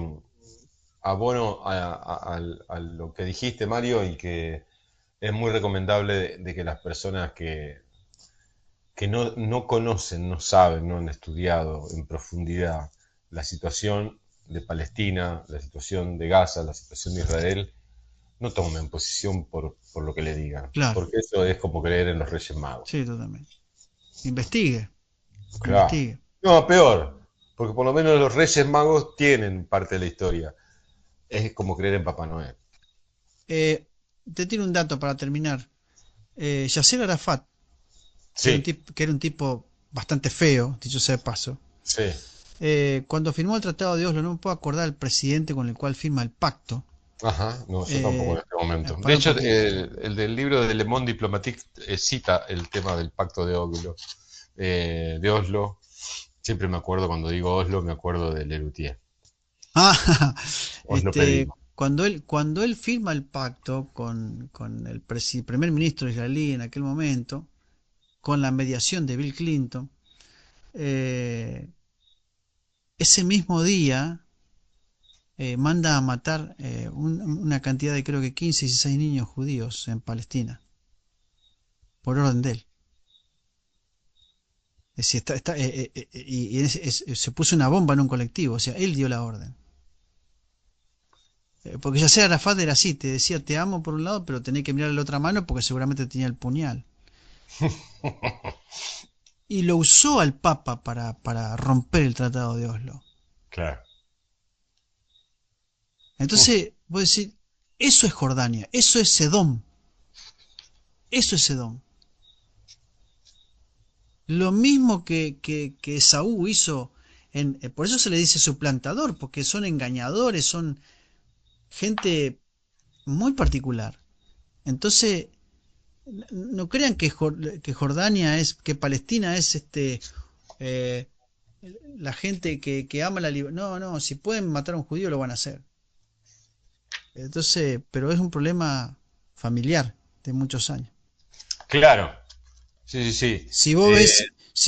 abono a lo que dijiste, Mario, y que es muy recomendable de que las personas que no conocen, no saben, no han estudiado en profundidad la situación de Palestina, la situación de Gaza, la situación de Israel, no tomen posición por lo que le digan, Claro, porque eso es como creer en los Reyes Magos. sí, totalmente. Investigue, Claro. investigue. No, peor, porque por lo menos los Reyes Magos tienen parte de la historia. Es como creer en Papá Noel. Eh, te tiro un dato para terminar. Yasser Arafat, Sí, que era un tipo bastante feo, dicho sea de paso, sí. cuando firmó el Tratado de Oslo, no me puedo acordar el presidente con el cual firma el pacto. Ajá, no, yo tampoco en Eh, este momento. De para un hecho, poquito. el del libro de Le Monde Diplomatique cita el tema del pacto de Oslo. Siempre me acuerdo, cuando digo Oslo, me acuerdo de Lelutier. Ah, Oslo pedimos. cuando él firma el pacto con el primer ministro israelí en aquel momento, con la mediación de Bill Clinton, eh, ese mismo día manda a matar una cantidad de creo que 15 y 16 niños judíos en Palestina, por orden de él. Es decir, se puso una bomba en un colectivo, o sea, él dio la orden. Porque Yasser Arafat era así, te decía te amo por un lado, pero tenés que mirar la otra mano porque seguramente tenía el puñal. Y lo usó al Papa para romper el Tratado de Oslo. Claro. Entonces, vos decís, eso es Jordania, eso es Sedón, eso es Sedón. Lo mismo que Esaú hizo, por eso se le dice suplantador, porque son engañadores, son gente muy particular. Entonces, no crean que Jordania es, que Palestina es eh, la gente que ama la libertad. No, no, si pueden matar a un judío lo van a hacer. Entonces, pero es un problema familiar de muchos años. Claro. Sí, sí, sí. Si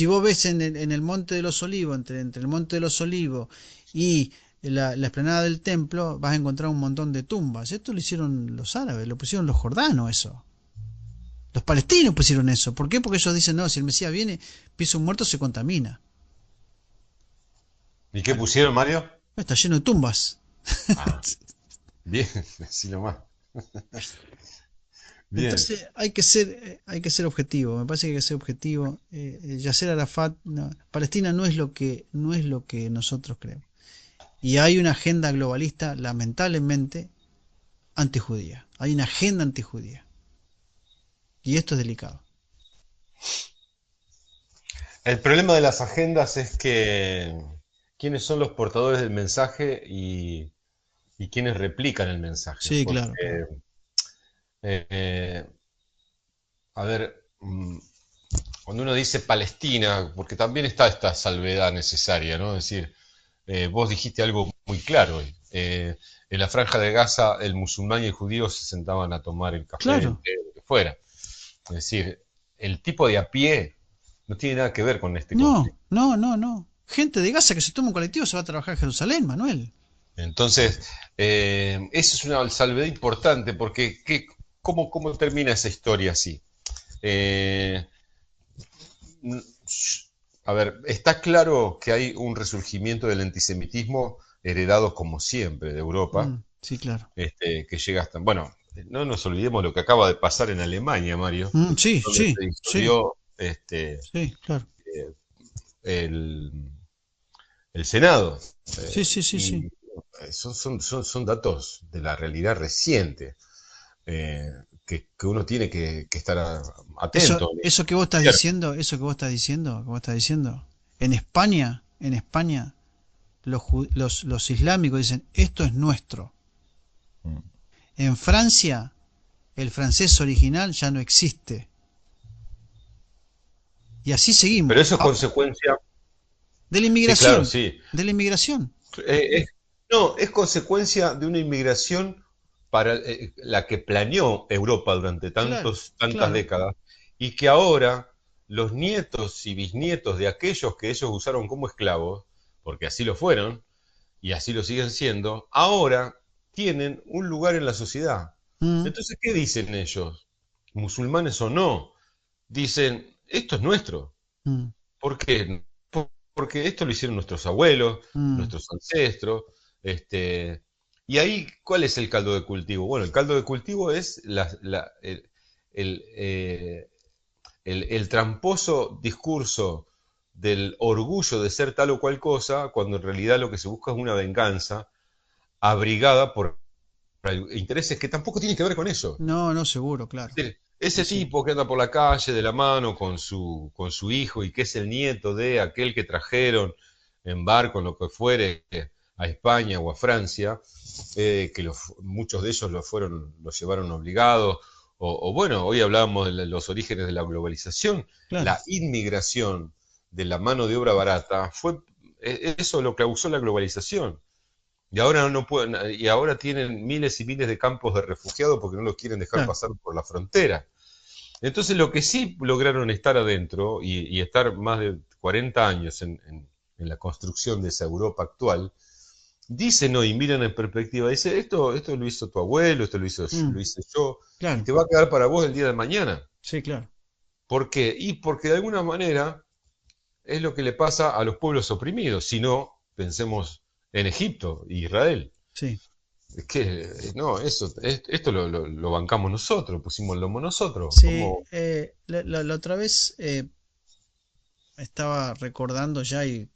vos ves en el Monte de los Olivos, entre el Monte de los Olivos y la explanada del templo, vas a encontrar un montón de tumbas. Esto lo hicieron los árabes, lo pusieron los jordanos eso. Los palestinos pusieron eso. ¿Por qué? Porque ellos dicen, no, si el Mesías viene, pisa un muerto, se contamina. ¿Y qué Bueno, pusieron, Mario? está lleno de tumbas. Ah, bien, así nomás. Bien. Entonces hay que ser objetivo, me parece que hay que ser objetivo. Yasser Arafat, Palestina no es lo que nosotros creemos. Y hay una agenda globalista, lamentablemente, antijudía. Hay una agenda antijudía. Y esto es delicado. El problema de las agendas es que quiénes son los portadores del mensaje y quiénes replican el mensaje. Sí, Porque, claro, claro. eh, a ver, cuando uno dice Palestina, porque también está esta salvedad necesaria, ¿no? Es decir, vos dijiste algo muy claro hoy. En la Franja de Gaza, el musulmán y el judío se sentaban a tomar el café, el Claro. té, lo que fuera. Es decir, el tipo de a pie no tiene nada que ver con este No, conflicto. no, no, no. Gente de Gaza que se toma un colectivo se va a trabajar a Jerusalén, Manuel. Entonces, eso es una salvedad importante porque ¿cómo termina esa historia así? Eh, a ver, está claro que hay un resurgimiento del antisemitismo heredado como siempre de Europa, Sí, claro. que llega hasta... Bueno, no nos olvidemos lo que acaba de pasar en Alemania, Mario, Sí, donde sí, se sí, disolvió sí, claro. el, el Senado. Sí, sí, sí, sí. Y son datos de la realidad reciente, eh, que uno tiene que estar atento. Eso que vos estás Cierto. diciendo, eso que vos estás diciendo, en España, los islámicos dicen, esto es nuestro. En Francia, el francés original ya no existe. Y así Pero seguimos. eso es consecuencia, De la sí, claro, inmigración, sí. de la inmigración. No, es consecuencia de una inmigración para la que planeó Europa durante Claro, tantas claro. décadas y que ahora los nietos y bisnietos de aquellos que ellos usaron como esclavos, porque así lo fueron y así lo siguen siendo, ahora tienen un lugar en la sociedad. Mm, Entonces, ¿qué dicen ellos? Musulmanes o no, dicen, esto es nuestro. mm, ¿Por qué? Porque esto lo hicieron nuestros abuelos, mm, nuestros ancestros, este, y ahí, ¿cuál es el caldo de cultivo? Bueno, el caldo de cultivo es el, eh, el tramposo discurso del orgullo de ser tal o cual cosa, cuando en realidad lo que se busca es una venganza abrigada por intereses que tampoco tienen que ver con eso. no, no, seguro, claro. Sí, Ese sí. tipo que anda por la calle de la mano con su hijo y que es el nieto de aquel que trajeron en barco, en lo que fuere, a España o a Francia, que muchos de ellos los llevaron obligados, o bueno, hoy hablábamos de los orígenes de la globalización, Claro. la inmigración de la mano de obra barata, fue eso lo que causó la globalización. Y ahora no pueden, y ahora tienen miles y miles de campos de refugiados porque no los quieren dejar Claro. pasar por la frontera. Entonces, lo que sí lograron estar adentro y estar más de 40 años en la construcción de esa Europa actual, dicen no, y miran en perspectiva, dice, esto lo hizo tu abuelo, esto Mm, lo hice yo, y claro. te va a quedar para vos el día de mañana. Sí, claro. ¿Por qué? Y porque de alguna manera es lo que le pasa a los pueblos oprimidos. Si no, pensemos en Egipto, Israel. Sí. Es que, no, esto lo bancamos nosotros, pusimos el lomo nosotros. Sí, ¿Cómo? la otra vez estaba recordando ya y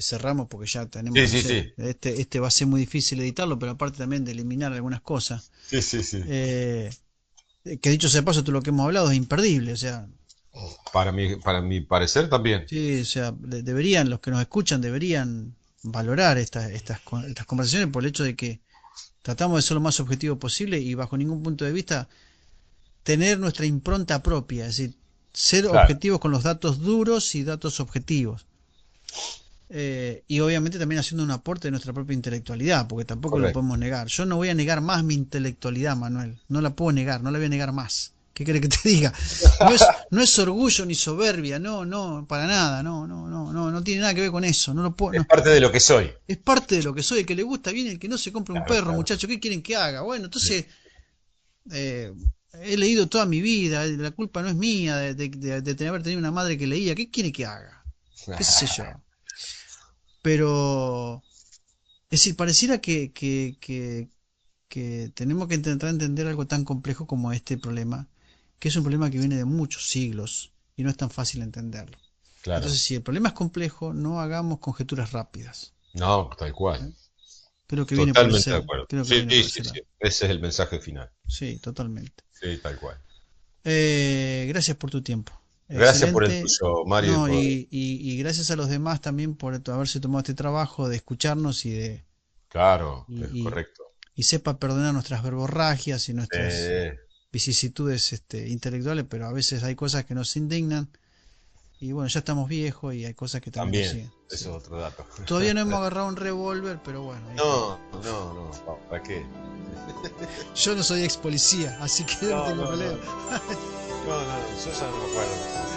cerramos porque ya tenemos, Sí, no sí, sé, sí. este va a ser muy difícil editarlo, pero aparte también de eliminar algunas cosas. Sí, sí, sí. eh, que dicho sea de paso, todo lo que hemos hablado es imperdible, o sea, Para mi parecer también. sí, o sea, deberían, los que nos escuchan deberían valorar estas conversaciones por el hecho de que tratamos de ser lo más objetivo posible y bajo ningún punto de vista tener nuestra impronta propia, es decir, ser Claro, objetivos con los datos duros y datos objetivos. Y obviamente también haciendo un aporte de nuestra propia intelectualidad, porque tampoco lo correcto. podemos negar. Yo no voy a negar más mi intelectualidad, Manuel. No la puedo negar, no la voy a negar más. ¿Qué querés que te diga? No es orgullo ni soberbia, no, no, para nada, no, no, no, no, no tiene nada que ver con eso. No lo puedo, Es no. parte de lo que soy. Es parte de lo que soy, el que le gusta bien, el que no se compra un Claro, perro, claro. muchacho, ¿qué quieren que haga? Bueno, Sí. entonces eh, he leído toda mi vida, la culpa no es mía de haber tenido una madre que leía, ¿qué quiere que haga? ¿Qué sé yo? Pero, es decir, pareciera que que tenemos que intentar entender algo tan complejo como este problema, que es un problema que viene de muchos siglos y no es tan fácil entenderlo. Claro. Entonces, si el problema es complejo, no hagamos conjeturas rápidas. No, tal cual. ¿Eh? Creo que viene por Totalmente de ese, acuerdo. creo que Sí, viene por sí, ese sí. lado. Ese es el mensaje final. Sí, totalmente. Sí, tal cual. Gracias por tu tiempo. Gracias por el Excelente. tuyo, Mario. No, y gracias a los demás también por haberse tomado este trabajo de escucharnos Claro, y, es y- correcto. y sepa perdonar nuestras verborragias y nuestras Eh, vicisitudes intelectuales, pero a veces hay cosas que nos indignan y bueno, ya estamos viejos y hay cosas que también nos También, siguen. eso Sí. es otro dato. Todavía no hemos agarrado un revólver, pero bueno, ahí estamos. No, no, no, ¿para qué? Yo no soy ex policía, así que no No, tengo no, no, problema. no, no, yo ya no me acuerdo.